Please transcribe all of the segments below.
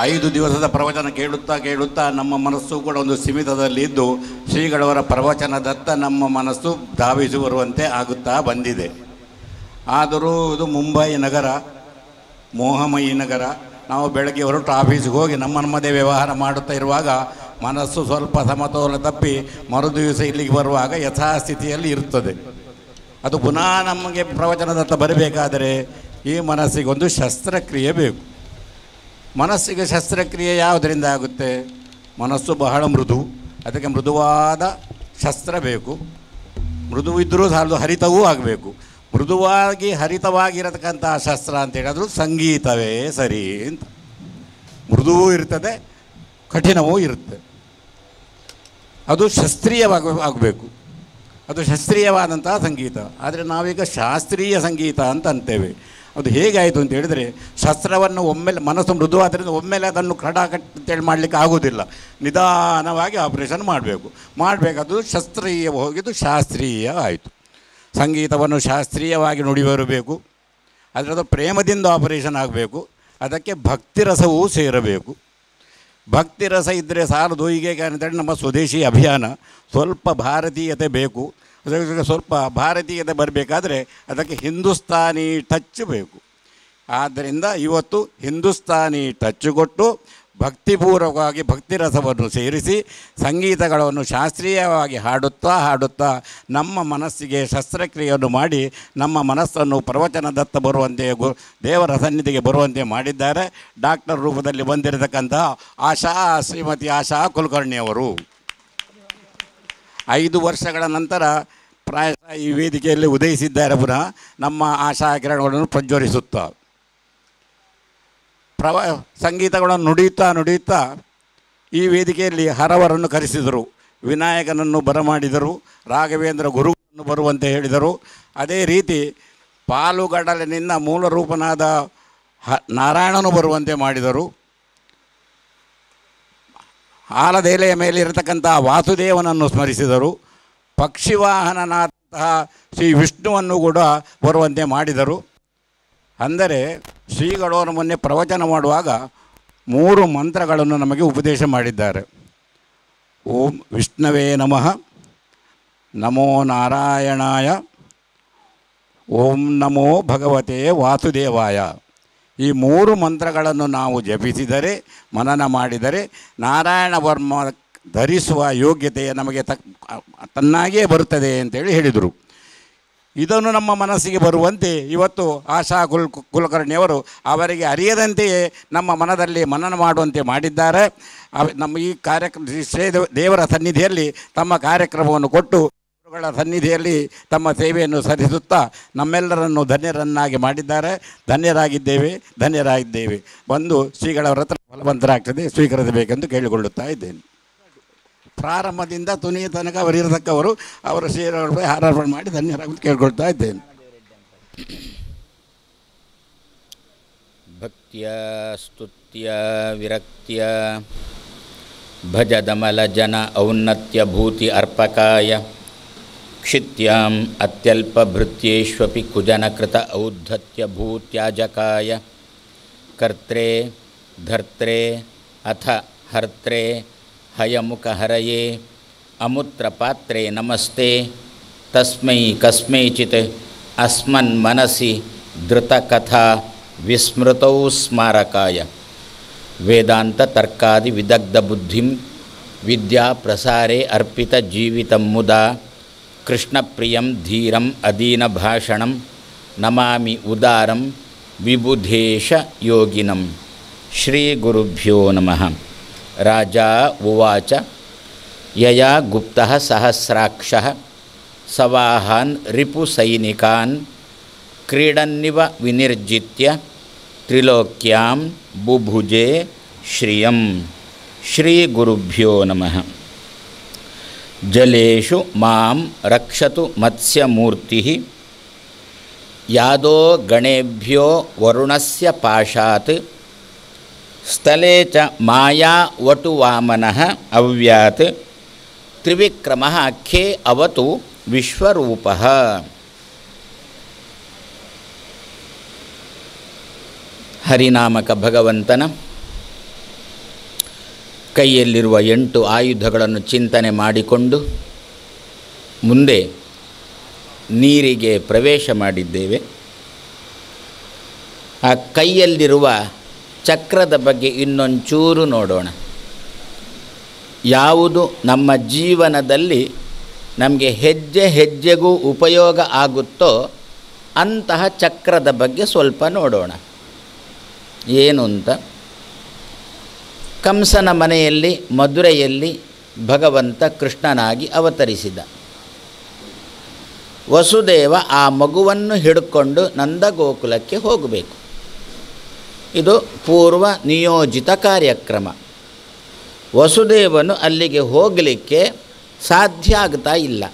5 ದಿವಸದ ಪ್ರವಚನ ಕೇಳುತ್ತಾ ಕೇಳುತ್ತಾ ನಮ್ಮ ಮನಸ್ಸು ಕೂಡ ಒಂದು ಸೀಮಿತದಲ್ಲಿದ್ದು ಶ್ರೀಗಳವರ ಪ್ರವಚನದತ್ತ ನಮ್ಮ ಮನಸ್ಸು ಧಾವಿಸಿ ಬರುವಂತೆ ಆಗುತ್ತಾ ಬಂದಿದೆ. ಆದರೂ ಇದು ಮುಂಬೈ ನಗರ, ಮೋಹಮಯಿ ನಗರ. ನಾವು ಬೆಳಗ್ಗೆ ಹೊರಟು ಆಫೀಸಿಗೆ ಹೋಗಿ ನಮ್ಮದೇ ವ್ಯವಹಾರ ಮಾಡುತ್ತಾ ಇರುವಾಗ ಮನಸ್ಸು ಸ್ವಲ್ಪ ಸಮತೋಲ ತಪ್ಪಿ ಮರುದಿವಸ ಇಲ್ಲಿಗೆ ಬರುವಾಗ ಯಥಾಸ್ಥಿತಿಯಲ್ಲಿ ಇರುತ್ತದೆ. ಅದು ಪುನಃ ನಮಗೆ ಪ್ರವಚನದತ್ತ ಬರಬೇಕಾದರೆ ಈ ಮನಸ್ಸಿಗೊಂದು ಶಸ್ತ್ರಕ್ರಿಯೆ ಬೇಕು. ಮನಸ್ಸಿಗೆ ಶಸ್ತ್ರಕ್ರಿಯೆ ಯಾವುದರಿಂದ ಆಗುತ್ತೆ? ಮನಸ್ಸು ಬಹಳ ಮೃದು, ಅದಕ್ಕೆ ಮೃದುವಾದ ಶಸ್ತ್ರ ಬೇಕು. ಮೃದುವಿದ್ದರೂ ಸಾಲದು, ಹರಿತವೂ ಆಗಬೇಕು. ಮೃದುವಾಗಿ ಹರಿತವಾಗಿರತಕ್ಕಂಥ ಶಸ್ತ್ರ ಅಂತ ಹೇಳಿದ್ರು ಸಂಗೀತವೇ ಸರಿ ಅಂತ. ಮೃದುವೂ ಇರ್ತದೆ, ಕಠಿಣವೂ ಇರುತ್ತೆ. ಅದು ಆಗಬೇಕು. ಅದು ಶಾಸ್ತ್ರೀಯವಾದಂತಹ ಸಂಗೀತ. ಆದರೆ ನಾವೀಗ ಶಾಸ್ತ್ರೀಯ ಸಂಗೀತ ಅಂತ ಅಂತೇವೆ. ಅದು ಹೇಗಾಯಿತು ಅಂತ ಹೇಳಿದರೆ, ಶಸ್ತ್ರವನ್ನು ಒಮ್ಮೆಲೆ ಮನಸ್ಸು ಮೃದುವಾದ್ದರಿಂದ ಒಮ್ಮೆಲೆ ಅದನ್ನು ಅಂತೇಳಿ ಮಾಡಲಿಕ್ಕೆ ಆಗೋದಿಲ್ಲ. ನಿಧಾನವಾಗಿ ಆಪರೇಷನ್ ಮಾಡಬೇಕಾದ್ದು ಶಸ್ತ್ರೀಯ ಹೋಗಿದ್ದು ಶಾಸ್ತ್ರೀಯ ಆಯಿತು. ಸಂಗೀತವನ್ನು ಶಾಸ್ತ್ರೀಯವಾಗಿ ನುಡಿ ಬರಬೇಕು. ಅದರದ್ದು ಪ್ರೇಮದಿಂದ ಆಪರೇಷನ್ ಆಗಬೇಕು. ಅದಕ್ಕೆ ಭಕ್ತಿರಸವೂ ಸೇರಬೇಕು. ಭಕ್ತಿರಸ ಇದ್ದರೆ ಸಾಲದು. ಹೀಗೆ ಅಂತೇಳಿ ನಮ್ಮ ಸ್ವದೇಶಿ ಅಭಿಯಾನ ಸ್ವಲ್ಪ ಭಾರತೀಯತೆ ಬೇಕು. ಅದಕ್ಕೆ ಸ್ವಲ್ಪ ಭಾರತೀಯತೆ ಬರಬೇಕಾದ್ರೆ ಅದಕ್ಕೆ ಹಿಂದೂಸ್ತಾನಿ ಟಚ್ ಬೇಕು. ಆದ್ದರಿಂದ ಇವತ್ತು ಹಿಂದೂಸ್ತಾನಿ ಟಚ್ ಕೊಟ್ಟು ಭಕ್ತಿಪೂರ್ವಕವಾಗಿ ಭಕ್ತಿರಸವನ್ನು ಸೇರಿಸಿ ಸಂಗೀತಗಳನ್ನು ಶಾಸ್ತ್ರೀಯವಾಗಿ ಹಾಡುತ್ತಾ ನಮ್ಮ ಮನಸ್ಸಿಗೆ ಶಸ್ತ್ರಕ್ರಿಯೆಯನ್ನು ಮಾಡಿ ನಮ್ಮ ಮನಸ್ಸನ್ನು ಪ್ರವಚನದತ್ತ ಬರುವಂತೆ ದೇವರ ಸನ್ನಿಧಿಗೆ ಬರುವಂತೆ ಮಾಡಿದ್ದಾರೆ. ಡಾಕ್ಟರ್ ರೂಪದಲ್ಲಿ ಬಂದಿರತಕ್ಕಂತಹ ಶ್ರೀಮತಿ ಆಶಾ ಕುಲಕರ್ಣಿಯವರು 5 ವರ್ಷಗಳ ನಂತರ ಪ್ರಾಯಶಃ ಈ ವೇದಿಕೆಯಲ್ಲಿ ಉದಯಿಸಿದ್ದಾರೆ. ಪುನಃ ನಮ್ಮ ಆಶಾ ಕಿರಣಗಳನ್ನು ಪ್ರಜ್ವಲಿಸುತ್ತಾ ಸಂಗೀತಗಳನ್ನು ನುಡಿಯುತ್ತಾ ಈ ವೇದಿಕೆಯಲ್ಲಿ ಹರವರನ್ನು ಕರೆಸಿದರು. ವಿನಾಯಕನನ್ನು ಬರಮಾಡಿದರು, ರಾಘವೇಂದ್ರ ಗುರುಗಳನ್ನು ಬರುವಂತೆ ಹೇಳಿದರು. ಅದೇ ರೀತಿ ಪಾಲುಗಡಲಿನಿಂದ ಮೂಲ ರೂಪನಾದ ನಾರಾಯಣನು ಬರುವಂತೆ ಮಾಡಿದರು. ಆಲದೆಲೆಯ ಮೇಲೆ ಇರತಕ್ಕಂಥ ವಾಸುದೇವನನ್ನು ಸ್ಮರಿಸಿದರು. ಪಕ್ಷಿವಾಹನನಾದಂತಹ ಶ್ರೀ ವಿಷ್ಣುವನ್ನು ಕೂಡ ಬರುವಂತೆ ಮಾಡಿದರು. ಅಂದರೆ ಶ್ರೀಗಳವರು ಮೊನ್ನೆ ಪ್ರವಚನ ಮಾಡುವಾಗ 3 ಮಂತ್ರಗಳನ್ನು ನಮಗೆ ಉಪದೇಶ ಮಾಡಿದ್ದಾರೆ. ಓಂ ವಿಷ್ಣವೇ ನಮಃ, ನಮೋ ನಾರಾಯಣಾಯ, ಓಂ ನಮೋ ಭಗವತೆ ವಾಸುದೇವಾಯ. ಈ 3 ಮಂತ್ರಗಳನ್ನು ನಾವು ಜಪಿಸಿದರೆ, ಮನನ ಮಾಡಿದರೆ ನಾರಾಯಣ ವರ್ಮ ಧರಿಸುವ ಯೋಗ್ಯತೆ ನಮಗೆ ತನ್ನಾಗಿಯೇ ಬರುತ್ತದೆ ಅಂತೇಳಿ ಹೇಳಿದರು. ಇದನ್ನು ನಮ್ಮ ಮನಸ್ಸಿಗೆ ಬರುವಂತೆ ಇವತ್ತು ಆಶಾ ಕುಲಕರ್ಣಿಯವರು ಅವರಿಗೆ ಅರಿಯದಂತೆಯೇ ನಮ್ಮ ಮನದಲ್ಲಿ ಮನನ ಮಾಡುವಂತೆ ಮಾಡಿದ್ದಾರೆ. ನಮ್ಮ ಈ ಶ್ರೀ ದೇವರ ಸನ್ನಿಧಿಯಲ್ಲಿ ತಮ್ಮ ಕಾರ್ಯಕ್ರಮವನ್ನು ಕೊಟ್ಟು ಗುರುಗಳ ಸನ್ನಿಧಿಯಲ್ಲಿ ತಮ್ಮ ಸೇವೆಯನ್ನು ಸಲ್ಲಿಸುತ್ತಾ ನಮ್ಮೆಲ್ಲರನ್ನು ಧನ್ಯರನ್ನಾಗಿ ಮಾಡಿದ್ದಾರೆ. ಧನ್ಯರಾಗಿದ್ದೇವೆ. ಬಂದು ಶ್ರೀಗಳವರ ಹತ್ರ ಫಲವಂತರಾಗ್ತದೆ, ಸ್ವೀಕರಿಸಬೇಕೆಂದು ಕೇಳಿಕೊಳ್ಳುತ್ತಾ ಇದ್ದೇನೆ. ಪ್ರಾರಂಭದಿಂದ ತುನಿಯ ತನಕ ಅವರಿರತಕ್ಕವರು ಅವರ ಶ್ರೀಗಳ ಹಾರಾರ್ಪಣೆ ಮಾಡಿ ಧನ್ಯರಾಗಿ ಕೇಳ್ಕೊಳ್ತಾ ಇದ್ದೇನೆ. ಭಕ್ತಿಯ ಸ್ತುತ್ಯ ವಿರಕ್ತಿಯ ಭಜದಮಲ ಜನ ಔನ್ನತ್ಯ ಭೂತಿ ಅರ್ಪಕಾಯ ಕ್ಷಿತ್ಯಾಂ ಅತ್ಯಲ್ಪಭೃತ್ಯೇಷ್ವಪಿ ಕುಜನಕೃತ ಔದ್ಧತ್ಯ ಭೂತ್ಯಾಜಕಾಯ ಕರ್ತ್ರೇ ಧರ್ತ್ರೇ ಅಥ ಹರ್ತ್ರೇ ಹಯಮುಖಹರಯೇ ಅಮುತ್ರಪಾತ್ರೇ ನಮಸ್ತೆ ತಸ್ಮೈ ಕಸ್ಮೈಚಿತ್ ಅಸ್ಮನ್ ಮನಸಿ ಧೃತಕಥಾ ವಿಸ್ಮೃತೌ ಸ್ಮಾರಕಾಯ ವೇದಾಂತ ತರ್ಕಾದಿ ವಿದಗ್ಧ ಬುದ್ಧಿಂ ವಿದ್ಯಾ ಪ್ರಸಾರೇ ಅರ್ಪಿತ ಜೀವಿತಂ ಮುದಾ ಕೃಷ್ಣಪ್ರಿಯಂ ಧೀರಂ ಅದೀನ ಭಾಷಣಂ ನಮಾಮಿ ಉದಾರಂ ವಿಬುಧೇಶ ಯೋಗಿನಂ. ಶ್ರೀ ಗುರುಭ್ಯೋ ನಮಃ. ರಾಜಾ ಉವಾಚ ಯಯಾ ಗುಪ್ತಃ ಸಹಸ್ರಾಕ್ಷಃ ಸವಾಹಾನ್ ರಿಪುಸೈನಿಕಾನ್ ಕ್ರೀಡನ್ನಿವ ವಿನಿರ್ಜಿತ್ಯ ತ್ರಿಲೋಕ್ಯಾಂ ಬುಭುಜೆ ಶ್ರಿಯಂ. ಶ್ರೀ ಗುರುಭ್ಯೋ ನಮಃ. ಜಲೇಷು ಮಾಂ ರಕ್ಷತು ಮತ್ಸ್ಯಮೂರ್ತಿಃ ಯಾದೋ ಗಣೇಭ್ಯೋ ವರುಣಸ್ಯ ಪಾಶಾತ್ ಸ್ಥಳೇ ಚ ಮಾಯಾ ವಟುವಾಮನಃ ಅವ್ಯಾತ್ ತ್ರಿವಿಕ್ರಮಃ ಖೇ ಅವತು ವಿಶ್ವರೂಪಃ. ಹರಿನಾಮಕ ಭಗವಂತನ ಕೈಯಲ್ಲಿರುವ 8 ಆಯುಧಗಳನ್ನು ಚಿಂತನೆ ಮಾಡಿಕೊಂಡು ಮುಂದೆ ನೀರಿಗೆ ಪ್ರವೇಶ ಮಾಡಿದ್ದೇವೆ. ಆ ಕೈಯಲ್ಲಿರುವ ಚಕ್ರದ ಬಗ್ಗೆ ಇನ್ನೊಂಚೂರು ನೋಡೋಣ. ಯಾವುದು ನಮ್ಮ ಜೀವನದಲ್ಲಿ ನಮಗೆ ಹೆಜ್ಜೆ ಹೆಜ್ಜೆಗೂ ಉಪಯೋಗ ಆಗುತ್ತೋ ಅಂತಹ ಚಕ್ರದ ಬಗ್ಗೆ ಸ್ವಲ್ಪ ನೋಡೋಣ. ಏನು ಅಂತ, ಕಂಸನ ಮನೆಯಲ್ಲಿ ಮಧುರೆಯಲ್ಲಿ ಭಗವಂತ ಕೃಷ್ಣನಾಗಿ ಅವತರಿಸಿದ. ವಸುದೇವ ಆ ಮಗುವನ್ನು ಹಿಡ್ಕೊಂಡು ನಂದಗೋಕುಲಕ್ಕೆ ಹೋಗಬೇಕು. ಇದು ಪೂರ್ವ ನಿಯೋಜಿತ ಕಾರ್ಯಕ್ರಮ. ವಸುದೇವನು ಅಲ್ಲಿಗೆ ಹೋಗಲಿಕ್ಕೆ ಸಾಧ್ಯ ಆಗ್ತಾ ಇಲ್ಲ.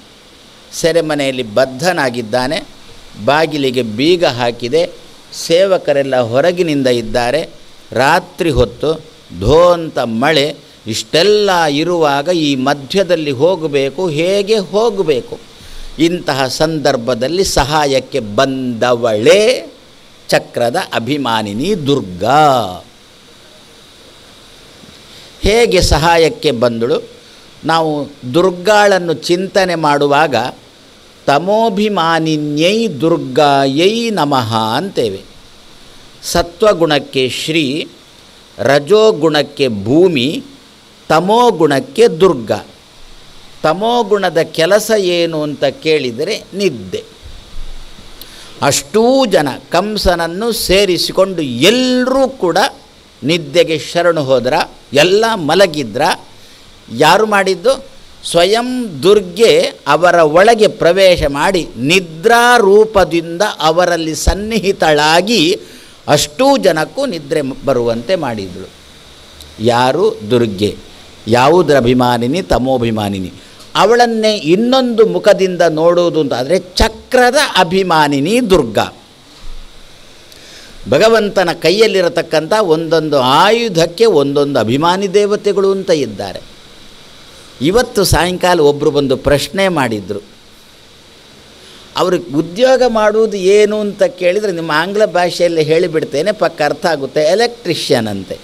ಸೆರೆಮನೆಯಲ್ಲಿ ಬದ್ಧನಾಗಿದ್ದಾನೆ. ಬಾಗಿಲಿಗೆ ಬೀಗ ಹಾಕಿದೆ. ಸೇವಕರೆಲ್ಲ ಹೊರಗಿನಿಂದ ಇದ್ದಾರೆ. ರಾತ್ರಿ ಹೊತ್ತು ಧೋಂತ ಮಳೆ. ಇಷ್ಟೆಲ್ಲ ಇರುವಾಗ ಈ ಮಧ್ಯದಲ್ಲಿ ಹೋಗಬೇಕು, ಹೇಗೆ ಹೋಗಬೇಕು? ಇಂತಹ ಸಂದರ್ಭದಲ್ಲಿ ಸಹಾಯಕ್ಕೆ ಬಂದವಳೇ ಚಕ್ರದ ಅಭಿಮಾನಿನಿ ದುರ್ಗಾ. ಹೇಗೆ ಸಹಾಯಕ್ಕೆ ಬಂದಳು? ನಾವು ದುರ್ಗಾಳನ್ನು ಚಿಂತನೆ ಮಾಡುವಾಗ ತಮೋಭಿಮಾನಿನ್ಯೈ ದುರ್ಗಾಯೈ ನಮಃ ಅಂತೇವೆ. ಸತ್ವಗುಣಕ್ಕೆ ಶ್ರೀ, ರಜೋಗುಣಕ್ಕೆ ಭೂಮಿ, ತಮೋಗುಣಕ್ಕೆ ದುರ್ಗಾ. ತಮೋಗುಣದ ಕೆಲಸ ಏನು ಅಂತ ಕೇಳಿದರೆ ನಿದ್ದೆ. ಅಷ್ಟೂ ಜನ ಕಂಸನನ್ನು ಸೇರಿಸಿಕೊಂಡು ಎಲ್ಲರೂ ಕೂಡ ನಿದ್ದೆಗೆ ಶರಣು ಹೋದ್ರ, ಎಲ್ಲ ಮಲಗಿದ್ರ. ಯಾರು ಮಾಡಿದ್ದು? ಸ್ವಯಂ ದುರ್ಗೆ ಅವರ ಒಳಗೆ ಪ್ರವೇಶ ಮಾಡಿ ನಿದ್ರಾರೂಪದಿಂದ ಅವರಲ್ಲಿ ಸನ್ನಿಹಿತಳಾಗಿ ಅಷ್ಟೂ ಜನಕ್ಕೂ ನಿದ್ರೆ ಬರುವಂತೆ ಮಾಡಿದಳು. ಯಾರು? ದುರ್ಗೆ. ಯಾವುದರ ಅಭಿಮಾನಿನಿ? ತಮೋಭಿಮಾನಿನಿ. ಅವಳನ್ನೇ ಇನ್ನೊಂದು ಮುಖದಿಂದ ನೋಡುವುದು ಅಂತಾದರೆ ಚಕ್ರದ ಅಭಿಮಾನಿನಿ ದುರ್ಗಾ. ಭಗವಂತನ ಕೈಯಲ್ಲಿರತಕ್ಕಂಥ ಒಂದೊಂದು ಆಯುಧಕ್ಕೆ ಒಂದೊಂದು ಅಭಿಮಾನಿ ದೇವತೆಗಳು ಅಂತ ಇದ್ದಾರೆ. ಇವತ್ತು ಸಾಯಂಕಾಲ ಒಬ್ಬರು ಬಂದು ಪ್ರಶ್ನೆ ಮಾಡಿದರು. ಅವ್ರಿಗೆ ಉದ್ಯೋಗ ಮಾಡುವುದು ಏನು ಅಂತ ಕೇಳಿದರೆ ನಿಮ್ಮ ಆಂಗ್ಲ ಭಾಷೆಯಲ್ಲಿ ಹೇಳಿಬಿಡ್ತೇನೆ, ಪಕ್ಕ ಅರ್ಥ ಆಗುತ್ತೆ. ಎಲೆಕ್ಟ್ರಿಷಿಯನ್ ಅಂತೆ.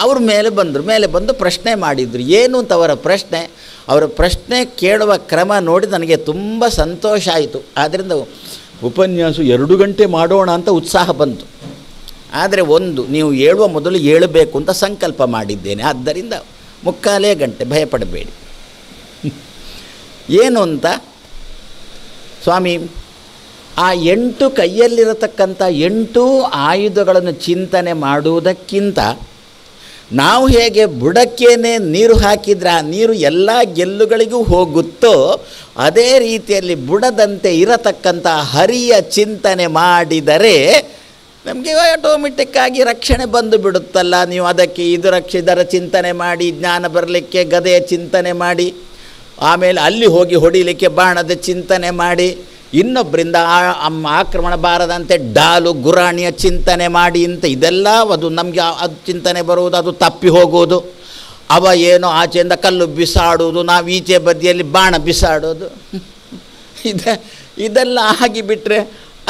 ಅವ್ರ ಮೇಲೆ ಬಂದು ಪ್ರಶ್ನೆ ಮಾಡಿದರು. ಏನು ಅಂತ ಅವರ ಪ್ರಶ್ನೆ ಕೇಳುವ ಕ್ರಮ ನೋಡಿ ನನಗೆ ತುಂಬ ಸಂತೋಷ ಆಯಿತು. ಆದ್ದರಿಂದ ಉಪನ್ಯಾಸ 2 ಗಂಟೆ ಮಾಡೋಣ ಅಂತ ಉತ್ಸಾಹ ಬಂತು. ಆದರೆ ನೀವು ಹೇಳುವ ಮೊದಲು ಹೇಳಬೇಕು ಅಂತ ಸಂಕಲ್ಪ ಮಾಡಿದ್ದೇನೆ. ಆದ್ದರಿಂದ 3/4 ಗಂಟೆ, ಭಯಪಡಬೇಡಿ. ಏನು ಅಂತ, ಸ್ವಾಮಿ, ಆ 8 ಕೈಯಲ್ಲಿರತಕ್ಕಂಥ 8 ಆಯುಧಗಳನ್ನು ಚಿಂತನೆ ಮಾಡುವುದಕ್ಕಿಂತ ನಾವು ಹೇಗೆ ಬುಡಕ್ಕೇನೆ ನೀರು ಹಾಕಿದರೆ ಆ ನೀರು ಎಲ್ಲ ಗೆಲ್ಲುಗಳಿಗೂ ಹೋಗುತ್ತೋ ಅದೇ ರೀತಿಯಲ್ಲಿ ಬುಡದಂತೆ ಇರತಕ್ಕಂಥ ಹರಿಯ ಚಿಂತನೆ ಮಾಡಿದರೆ ನಮಗೆ ಆಟೋಮೆಟಿಕ್ಕಾಗಿ ರಕ್ಷಣೆ ಬಂದು ಬಿಡುತ್ತಲ್ಲ. ನೀವು ಅದಕ್ಕೆ ಇದರ ಚಿಂತನೆ ಮಾಡಿ, ಜ್ಞಾನ ಬರಲಿಕ್ಕೆ ಗದೆಯ ಚಿಂತನೆ ಮಾಡಿ, ಆಮೇಲೆ ಅಲ್ಲಿ ಹೋಗಿ ಹೊಡಿಲಿಕ್ಕೆ ಬಾಣದ ಚಿಂತನೆ ಮಾಡಿ, ಇನ್ನೊಬ್ಬರಿಂದ ಆಕ್ರಮಣ ಬಾರದಂತೆ ಡಾಲು ಗುರಾಣಿಯ ಚಿಂತನೆ ಮಾಡಿ ಅಂತ ಇದೆಲ್ಲ ಅದು ನಮಗೆ ಅದು ಚಿಂತನೆ ಬರುವುದು, ಅದು ತಪ್ಪಿ ಹೋಗುವುದು. ಅವ ಏನೋ ಆಚೆಯಿಂದ ಕಲ್ಲು ಬಿಸಾಡುವುದು, ನಾವು ಈಚೆ ಬದಿಯಲ್ಲಿ ಬಾಣ ಬಿಸಾಡೋದು, ಇದೆಲ್ಲ ಆಗಿಬಿಟ್ರೆ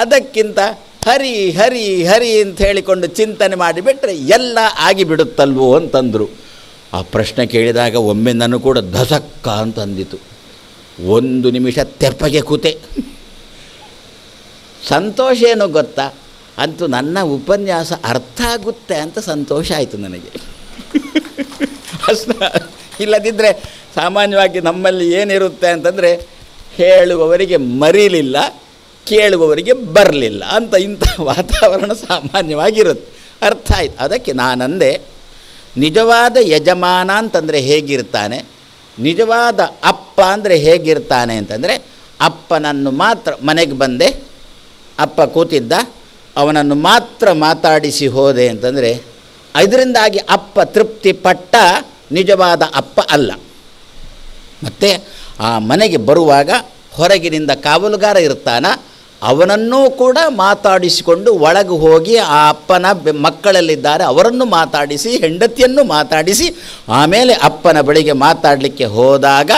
ಅದಕ್ಕಿಂತ ಹರಿ ಹರಿ ಹರಿ ಅಂತ ಹೇಳಿಕೊಂಡು ಚಿಂತನೆ ಮಾಡಿಬಿಟ್ರೆ ಎಲ್ಲ ಆಗಿಬಿಡುತ್ತಲ್ವೋ ಅಂತಂದರು. ಆ ಪ್ರಶ್ನೆ ಕೇಳಿದಾಗ ಒಮ್ಮೆ ನನಗೂ ಕೂಡ ಧಸಕ್ಕ ಅಂತಂದಿತು. 1 ನಿಮಿಷ ತೆಪ್ಪಗೆ ಕೂತೆ. ಸಂತೋಷ ಏನು ಗೊತ್ತಾ? ಅಂತೂ ನನ್ನ ಉಪನ್ಯಾಸ ಅರ್ಥ ಆಗುತ್ತೆ ಅಂತ ಸಂತೋಷ ಆಯಿತು ನನಗೆ. ಇಲ್ಲದಿದ್ದರೆ ಸಾಮಾನ್ಯವಾಗಿ ನಮ್ಮಲ್ಲಿ ಏನಿರುತ್ತೆ ಅಂತಂದರೆ ಹೇಳುವವರಿಗೆ ಮರೀಲಿಲ್ಲ, ಕೇಳುವವರಿಗೆ ಬರಲಿಲ್ಲ ಅಂತ ಇಂಥ ವಾತಾವರಣ ಸಾಮಾನ್ಯವಾಗಿರುತ್ತೆ. ಅರ್ಥ ಆಯ್ತು. ಅದಕ್ಕೆ ನಾನಂದೆ, ನಿಜವಾದ ಯಜಮಾನ ಅಂತಂದರೆ ಹೇಗಿರ್ತಾನೆ, ನಿಜವಾದ ಅಪ್ಪ ಅಂದರೆ ಹೇಗಿರ್ತಾನೆ ಅಂತಂದರೆ, ಅಪ್ಪನನ್ನು ಮಾತ್ರ ಮನೆಗೆ ಬಂದೆ, ಅಪ್ಪ ಕೂತಿದ್ದ, ಅವನನ್ನು ಮಾತ್ರ ಮಾತಾಡಿಸಿ ಹೋದೆ ಅಂತಂದರೆ ಇದರಿಂದಾಗಿ ಅಪ್ಪ ತೃಪ್ತಿ ಪಟ್ಟ ನಿಜವಾದ ಅಪ್ಪ ಅಲ್ಲ. ಮತ್ತು ಆ ಮನೆಗೆ ಬರುವಾಗ ಹೊರಗಿನಿಂದ ಕಾವಲುಗಾರ ಇರ್ತಾನ, ಅವನನ್ನೂ ಕೂಡ ಮಾತಾಡಿಸಿಕೊಂಡು ಒಳಗೆ ಹೋಗಿ ಆ ಅಪ್ಪನ ಮಕ್ಕಳಲ್ಲಿದ್ದಾರೆ ಅವರನ್ನು ಮಾತಾಡಿಸಿ, ಹೆಂಡತಿಯನ್ನು ಮಾತಾಡಿಸಿ, ಆಮೇಲೆ ಅಪ್ಪನ ಬಳಿಗೆ ಮಾತಾಡಲಿಕ್ಕೆ ಹೋದಾಗ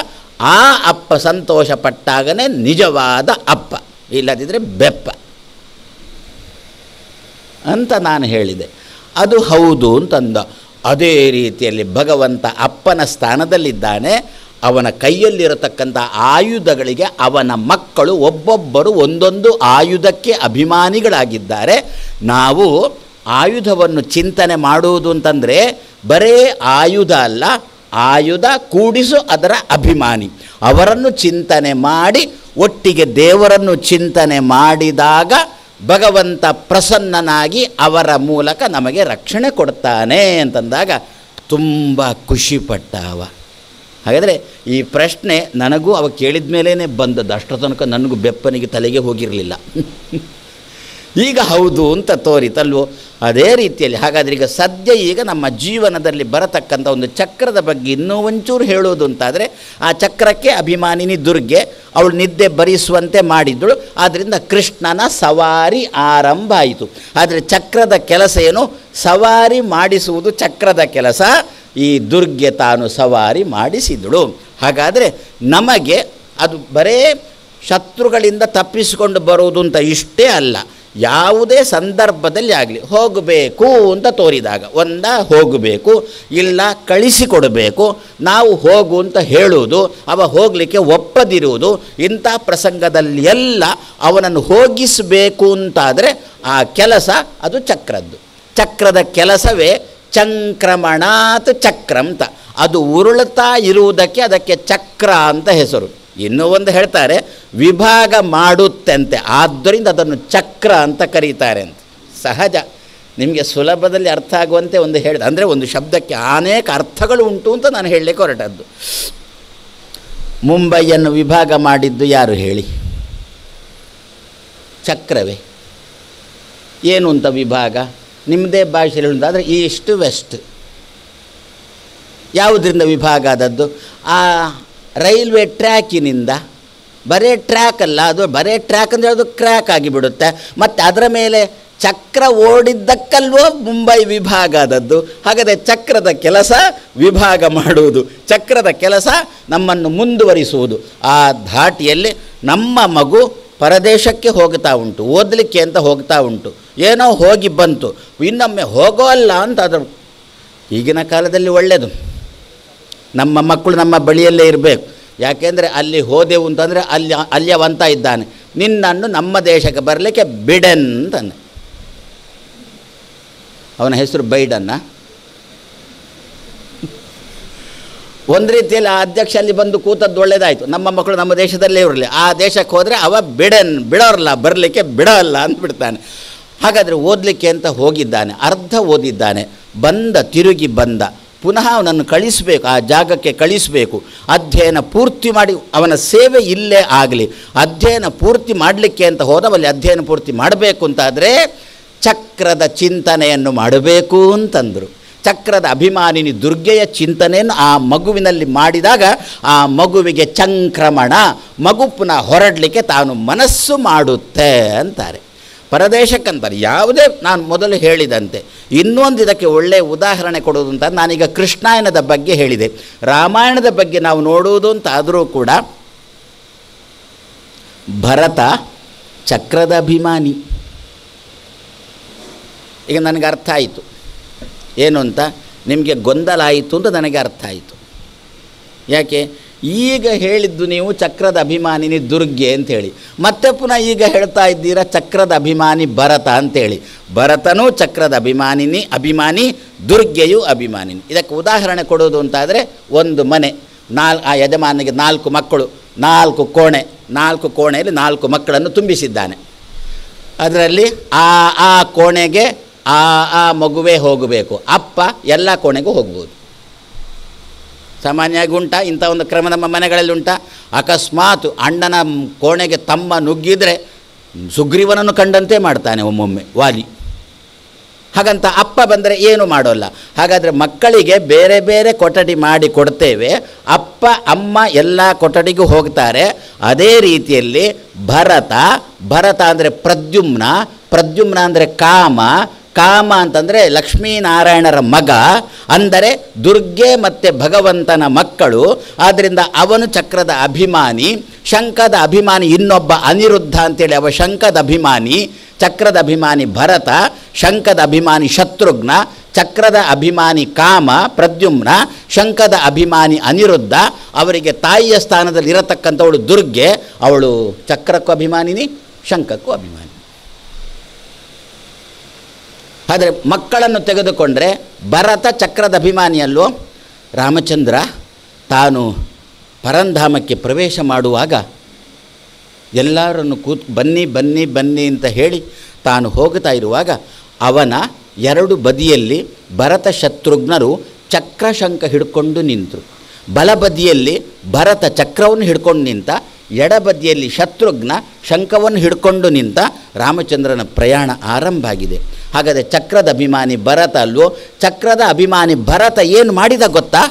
ಆ ಅಪ್ಪ ಸಂತೋಷ ಪಟ್ಟಾಗನೇ ನಿಜವಾದ ಅಪ್ಪ, ಇಲ್ಲದಿದ್ದರೆ ಬೆಪ್ಪ ಅಂತ ನಾನು ಹೇಳಿದೆ. ಅದು ಹೌದು ಅಂತಂದ. ಅದೇ ರೀತಿಯಲ್ಲಿ ಭಗವಂತ ಅಪ್ಪನ ಸ್ಥಾನದಲ್ಲಿದ್ದಾನೆ. ಅವನ ಕೈಯಲ್ಲಿರತಕ್ಕಂಥ ಆಯುಧಗಳಿಗೆ ಅವನ ಮಕ್ಕಳು ಒಬ್ಬೊಬ್ಬರು ಒಂದೊಂದು ಆಯುಧಕ್ಕೆ ಅಭಿಮಾನಿಗಳಾಗಿದ್ದಾರೆ. ನಾವು ಆಯುಧವನ್ನು ಚಿಂತನೆ ಮಾಡುವುದು ಅಂತಂದರೆ ಬರೇ ಆಯುಧ ಅಲ್ಲ, ಆಯುಧ ಕೂಡಿಸು ಅದರ ಅಭಿಮಾನಿ. ಅವರನ್ನು ಚಿಂತನೆ ಮಾಡಿ ಒಟ್ಟಿಗೆ ದೇವರನ್ನು ಚಿಂತನೆ ಮಾಡಿದಾಗ ಭಗವಂತ ಪ್ರಸನ್ನನಾಗಿ ಅವರ ಮೂಲಕ ನಮಗೆ ರಕ್ಷಣೆ ಕೊಡ್ತಾನೆ ಅಂತಂದಾಗ ತುಂಬ ಖುಷಿಪಟ್ಟ ಅವ. ಹಾಗಾದರೆ ಈ ಪ್ರಶ್ನೆ ನನಗೂ ಅವ ಕೇಳಿದ ಮೇಲೇ ಬಂದದ್ದು. ಅಷ್ಟರ ತನಕ ನನಗೂ ಬೆಪ್ಪನಿಗೆ ತಲೆಗೆ ಹೋಗಿರಲಿಲ್ಲ. ಈಗ ಹೌದು ಅಂತ ತೋರಿತಲ್ವೋ? ಅದೇ ರೀತಿಯಲ್ಲಿ ಹಾಗಾದರೆ ಈಗ ಸದ್ಯ ಈಗ ನಮ್ಮ ಜೀವನದಲ್ಲಿ ಬರತಕ್ಕಂಥ ಒಂದು ಚಕ್ರದ ಬಗ್ಗೆ ಇನ್ನೂ ಒಂಚೂರು ಹೇಳೋದು ಅಂತಾದರೆ, ಆ ಚಕ್ರಕ್ಕೆ ಅಭಿಮಾನಿನಿ ದುರ್ಗೆ, ಅವಳು ನಿದ್ದೆ ಬರಿಸುವಂತೆ ಮಾಡಿದ್ದಳು. ಆದ್ದರಿಂದ ಕೃಷ್ಣನ ಸವಾರಿ ಆರಂಭ ಆಯಿತು. ಆದರೆ ಚಕ್ರದ ಕೆಲಸ ಏನು? ಸವಾರಿ ಮಾಡಿಸುವುದು ಚಕ್ರದ ಕೆಲಸ. ಈ ದುರ್ಗೆ ತಾನು ಸವಾರಿ ಮಾಡಿಸಿದಳು. ಹಾಗಾದರೆ ನಮಗೆ ಅದು ಬರೇ ಶತ್ರುಗಳಿಂದ ತಪ್ಪಿಸಿಕೊಂಡು ಬರುವುದು ಅಂತ ಇಷ್ಟೇ ಅಲ್ಲ, ಯಾವುದೇ ಸಂದರ್ಭದಲ್ಲಿ ಆಗಲಿ ಹೋಗಬೇಕು ಅಂತ ತೋರಿದಾಗ ಹೋಗಬೇಕು, ಇಲ್ಲ ಕಳಿಸಿಕೊಡಬೇಕು, ನಾವು ಹೋಗು ಅಂತ ಹೇಳುವುದು, ಅವ ಹೋಗಲಿಕ್ಕೆ ಒಪ್ಪದಿರುವುದು, ಇಂಥ ಪ್ರಸಂಗದಲ್ಲಿ ಎಲ್ಲ ಅವನನ್ನು ಹೋಗಿಸಬೇಕು ಅಂತಾದರೆ ಆ ಕೆಲಸ ಅದು ಚಕ್ರದ್ದು. ಚಕ್ರದ ಕೆಲಸವೇ ಚಂಕ್ರಮಣಾತ್ ಚಕ್ರ ಅಂತ. ಅದು ಉರುಳುತ್ತಾ ಇರುವುದಕ್ಕೆ ಅದಕ್ಕೆ ಚಕ್ರ ಅಂತ ಹೆಸರು. ಇನ್ನೂ ಒಂದು ಹೇಳ್ತಾರೆ, ವಿಭಾಗ ಮಾಡುತ್ತಂತೆ, ಆದ್ದರಿಂದ ಅದನ್ನು ಚಕ್ರ ಅಂತ ಕರೀತಾರೆ ಅಂತ. ಸಹಜ, ನಿಮಗೆ ಸುಲಭದಲ್ಲಿ ಅರ್ಥ ಆಗುವಂತೆ ಒಂದು ಹೇಳಿದೆ. ಅಂದರೆ ಒಂದು ಶಬ್ದಕ್ಕೆ ಅನೇಕ ಅರ್ಥಗಳು ಉಂಟು ಅಂತ ನಾನು ಹೇಳಲಿಕ್ಕೆ ಹೊರಟದ್ದು. ಮುಂಬೈಯನ್ನು ವಿಭಾಗ ಮಾಡಿದ್ದು ಯಾರು ಹೇಳಿ? ಚಕ್ರವೇ. ಏನು ಅಂತ ವಿಭಾಗ? ನಿಮ್ಮದೇ ಭಾಷೆಯಲ್ಲಿ ಹೇಳೋದಾದರೆ ಈಸ್ಟ್ ವೆಸ್ಟ್. ಯಾವುದರಿಂದ ವಿಭಾಗ ಆದದ್ದು? ಆ ರೈಲ್ವೆ ಟ್ರ್ಯಾಕಿನಿಂದ. ಬರೇ ಟ್ರ್ಯಾಕ್ ಅಲ್ಲ, ಅದು ಬರೇ ಟ್ರ್ಯಾಕ್ ಅಂದರೆ ಅದು ಕ್ರ್ಯಾಕ್ ಆಗಿಬಿಡುತ್ತೆ. ಮತ್ತು ಅದರ ಮೇಲೆ ಚಕ್ರ ಓಡಿದ್ದಕ್ಕಲ್ವೋ ಮುಂಬೈ ವಿಭಾಗ ಆದದ್ದು. ಹಾಗಾದರೆ ಚಕ್ರದ ಕೆಲಸ ವಿಭಾಗ ಮಾಡುವುದು, ಚಕ್ರದ ಕೆಲಸ ನಮ್ಮನ್ನು ಮುಂದುವರಿಸುವುದು. ಆ ಧಾಟಿಯಲ್ಲಿ ನಮ್ಮ ಮಗು ಪರದೇಶಕ್ಕೆ ಹೋಗ್ತಾ ಉಂಟು, ಓದಲಿಕ್ಕೆ ಅಂತ ಹೋಗ್ತಾ ಉಂಟು, ಏನೋ ಹೋಗಿ ಬಂತು, ಇನ್ನೊಮ್ಮೆ ಹೋಗೋಲ್ಲ ಅಂತ. ಅದು ಈಗಿನ ಕಾಲದಲ್ಲಿ ಒಳ್ಳೆಯದು, ನಮ್ಮ ಮಕ್ಕಳು ನಮ್ಮ ಬಳಿಯಲ್ಲೇ ಇರಬೇಕು. ಯಾಕೆಂದರೆ ಅಲ್ಲಿ ಹೋದೆವು ಅಂತಂದರೆ ಅಲ್ಲಿಯವಂತ ಇದ್ದಾನೆ, ನಿನ್ನನ್ನು ನಮ್ಮ ದೇಶಕ್ಕೆ ಬರಲಿಕ್ಕೆ ಬಿಡೆನ್ ಅಂತಾನೆ. ಅವನ ಹೆಸರು ಬೈಡನ್ನ. ಒಂದು ರೀತಿಯಲ್ಲಿ ಆ ಅಧ್ಯಕ್ಷ ಅಲ್ಲಿ ಬಂದು ಕೂತದ್ದು ಒಳ್ಳೆಯದಾಯಿತು. ನಮ್ಮ ಮಕ್ಕಳು ನಮ್ಮ ದೇಶದಲ್ಲೇ ಇರಲಿ, ಆ ದೇಶಕ್ಕೆ ಹೋದರೆ ಅವ ಬಿಡೋರಲ್ಲ, ಬರಲಿಕ್ಕೆ ಬಿಡೋಲ್ಲ ಅಂದ್ಬಿಡ್ತಾನೆ. ಹಾಗಾದರೆ ಓದಲಿಕ್ಕೆ ಅಂತ ಹೋಗಿದ್ದಾನೆ, ಅರ್ಧ ಓದಿದ್ದಾನೆ, ತಿರುಗಿ ಬಂದ, ಪುನಃ ಅವನನ್ನು ಕಳಿಸಬೇಕು, ಆ ಜಾಗಕ್ಕೆ ಕಳಿಸಬೇಕು. ಅಧ್ಯಯನ ಪೂರ್ತಿ ಮಾಡಿ, ಅವನ ಸೇವೆ ಇಲ್ಲೇ ಆಗಲಿ. ಅಧ್ಯಯನ ಪೂರ್ತಿ ಮಾಡಲಿಕ್ಕೆ ಅಂತ ಹೋದವಲ್ಲಿ ಅಧ್ಯಯನ ಪೂರ್ತಿ ಮಾಡಬೇಕು ಅಂತಾದರೆ ಚಕ್ರದ ಚಿಂತನೆಯನ್ನು ಮಾಡಬೇಕು ಅಂತಂದರು. ಚಕ್ರದ ಅಭಿಮಾನಿನಿ ದುರ್ಗೆಯ ಚಿಂತನೆಯನ್ನು ಆ ಮಗುವಿನಲ್ಲಿ ಮಾಡಿದಾಗ ಆ ಮಗುವಿಗೆ ಚಂಕ್ರಮಣ, ಮಗು ಪುನಃ ಹೊರಡಲಿಕ್ಕೆ ತಾನು ಮನಸ್ಸು ಮಾಡುತ್ತೆ ಅಂತಾರೆ. ಪರದೇಶಕ್ಕಂತಾರೆ ಯಾವುದೇ, ನಾನು ಮೊದಲು ಹೇಳಿದಂತೆ. ಇನ್ನೊಂದು ಇದಕ್ಕೆ ಒಳ್ಳೆಯ ಉದಾಹರಣೆ ಕೊಡೋದು ಅಂತ ನಾನೀಗ ಕೃಷ್ಣಾಯನದ ಬಗ್ಗೆ ಹೇಳಿದೆ. ರಾಮಾಯಣದ ಬಗ್ಗೆ ನಾವು ನೋಡುವುದು ಅಂತ ಆದರೂ ಕೂಡ ಭರತ ಚಕ್ರದ ಅಭಿಮಾನಿ. ಈಗ ನನಗೆ ಅರ್ಥ ಆಯಿತು ಏನು ಅಂತ, ನಿಮಗೆ ಗೊಂದಲ ಆಯಿತು ಅಂತ ನನಗೆ ಅರ್ಥ ಆಯಿತು. ಯಾಕೆ ಈಗ ಹೇಳಿದ್ದು ನೀವು ಚಕ್ರದ ಅಭಿಮಾನಿನಿ ದುರ್ಗೆ ಅಂಥೇಳಿ, ಮತ್ತೆ ಪುನಃ ಈಗ ಹೇಳ್ತಾ ಇದ್ದೀರಾ ಚಕ್ರದ ಅಭಿಮಾನಿ ಭರತ ಅಂಥೇಳಿ. ಭರತನೂ ಚಕ್ರದ ಅಭಿಮಾನಿ, ದುರ್ಗೆಯೂ ಅಭಿಮಾನಿನಿ. ಇದಕ್ಕೆ ಉದಾಹರಣೆ ಕೊಡೋದು ಅಂತಾದರೆ, ಒಂದು ಮನೆ, ಆ ಯಜಮಾನಿಗೆ 4 ಮಕ್ಕಳು, 4 ಕೋಣೆ, 4 ಕೋಣೆಯಲ್ಲಿ 4 ಮಕ್ಕಳನ್ನು ತುಂಬಿಸಿದ್ದಾನೆ. ಅದರಲ್ಲಿ ಆ ಕೋಣೆಗೆ ಆ ಮಗುವೇ ಹೋಗಬೇಕು, ಅಪ್ಪ ಎಲ್ಲ ಕೋಣೆಗೂ ಹೋಗ್ಬೋದು. ಸಾಮಾನ್ಯವಾಗಿ ಉಂಟಾ ಇಂಥ ಒಂದು ಕ್ರಮ ನಮ್ಮ ಮನೆಗಳಲ್ಲಿ ಉಂಟಾ? ಅಕಸ್ಮಾತ್ ಅಣ್ಣನ ಕೋಣೆಗೆ ತಮ್ಮ ನುಗ್ಗಿದರೆ ಸುಗ್ರೀವನನ್ನು ಕಂಡಂತೆ ಮಾಡ್ತಾನೆ ಒಮ್ಮೊಮ್ಮೆ ವಾಲಿ. ಹಾಗಂತ ಅಪ್ಪ ಬಂದರೆ ಏನು ಮಾಡೋಲ್ಲ. ಹಾಗಾದರೆ ಮಕ್ಕಳಿಗೆ ಬೇರೆ ಬೇರೆ ಕೊಠಡಿ ಮಾಡಿ ಕೊಡ್ತೇವೆ, ಅಪ್ಪ ಅಮ್ಮ ಎಲ್ಲ ಕೊಠಡಿಗೂ ಹೋಗ್ತಾರೆ. ಅದೇ ರೀತಿಯಲ್ಲಿ ಭರತ ಅಂದರೆ ಪ್ರದ್ಯುಮ್ನ ಅಂದರೆ ಕಾಮ ಅಂತಂದರೆ ಲಕ್ಷ್ಮೀನಾರಾಯಣರ ಮಗ, ಅಂದರೆ ದುರ್ಗೆ ಮತ್ತು ಭಗವಂತನ ಮಕ್ಕಳು. ಆದ್ದರಿಂದ ಅವನು ಚಕ್ರದ ಅಭಿಮಾನಿ. ಶಂಖದ ಅಭಿಮಾನಿ ಇನ್ನೊಬ್ಬ ಅನಿರುದ್ಧ ಅಂತೇಳಿ, ಅವ ಶಂಖದ ಅಭಿಮಾನಿ. ಚಕ್ರದ ಅಭಿಮಾನಿ ಭರತ, ಶಂಖದ ಅಭಿಮಾನಿ ಶತ್ರುಘ್ನ, ಚಕ್ರದ ಅಭಿಮಾನಿ ಕಾಮ ಪ್ರದ್ಯುಮ್ನ, ಶಂಖದ ಅಭಿಮಾನಿ ಅನಿರುದ್ಧ, ಅವರಿಗೆ ತಾಯಿಯ ಸ್ಥಾನದಲ್ಲಿ ಇರತಕ್ಕಂಥವಳು ದುರ್ಗೆ, ಅವಳು ಚಕ್ರಕ್ಕೂ ಅಭಿಮಾನಿನಿ ಶಂಖಕ್ಕೂ ಅಭಿಮಾನಿ. ಆದರೆ ಮಕ್ಕಳನ್ನು ತೆಗೆದುಕೊಂಡ್ರೆ ಭರತ ಚಕ್ರದ ಅಭಿಮಾನಿಯಲ್ಲೋ, ರಾಮಚಂದ್ರ ತಾನು ಪರಂಧಾಮಕ್ಕೆ ಪ್ರವೇಶ ಮಾಡುವಾಗ ಎಲ್ಲರನ್ನು ಬನ್ನಿ ಬನ್ನಿ ಬನ್ನಿ ಅಂತ ಹೇಳಿ ತಾನು ಹೋಗ್ತಾ ಇರುವಾಗ ಅವನ ಎರಡು ಬದಿಯಲ್ಲಿ ಭರತ ಶತ್ರುಘ್ನರು ಚಕ್ರ ಶಂಖ ಹಿಡ್ಕೊಂಡು ನಿಂತರು. ಬಲಬದಿಯಲ್ಲಿ ಭರತ ಚಕ್ರವನ್ನು ಹಿಡ್ಕೊಂಡು ನಿಂತ, ಎಡಬದಿಯಲ್ಲಿ ಶತ್ರುಘ್ನ ಶಂಖವನ್ನು ಹಿಡ್ಕೊಂಡು ನಿಂತ. ರಾಮಚಂದ್ರನ ಪ್ರಯಾಣ ಆರಂಭ ಆಗಿದೆ. ಹಾಗಾದರೆ ಚಕ್ರದ ಅಭಿಮಾನಿ ಭರತ ಅಲ್ವೋ? ಚಕ್ರದ ಅಭಿಮಾನಿ ಭರತ ಏನು ಮಾಡಿದ ಗೊತ್ತಾ?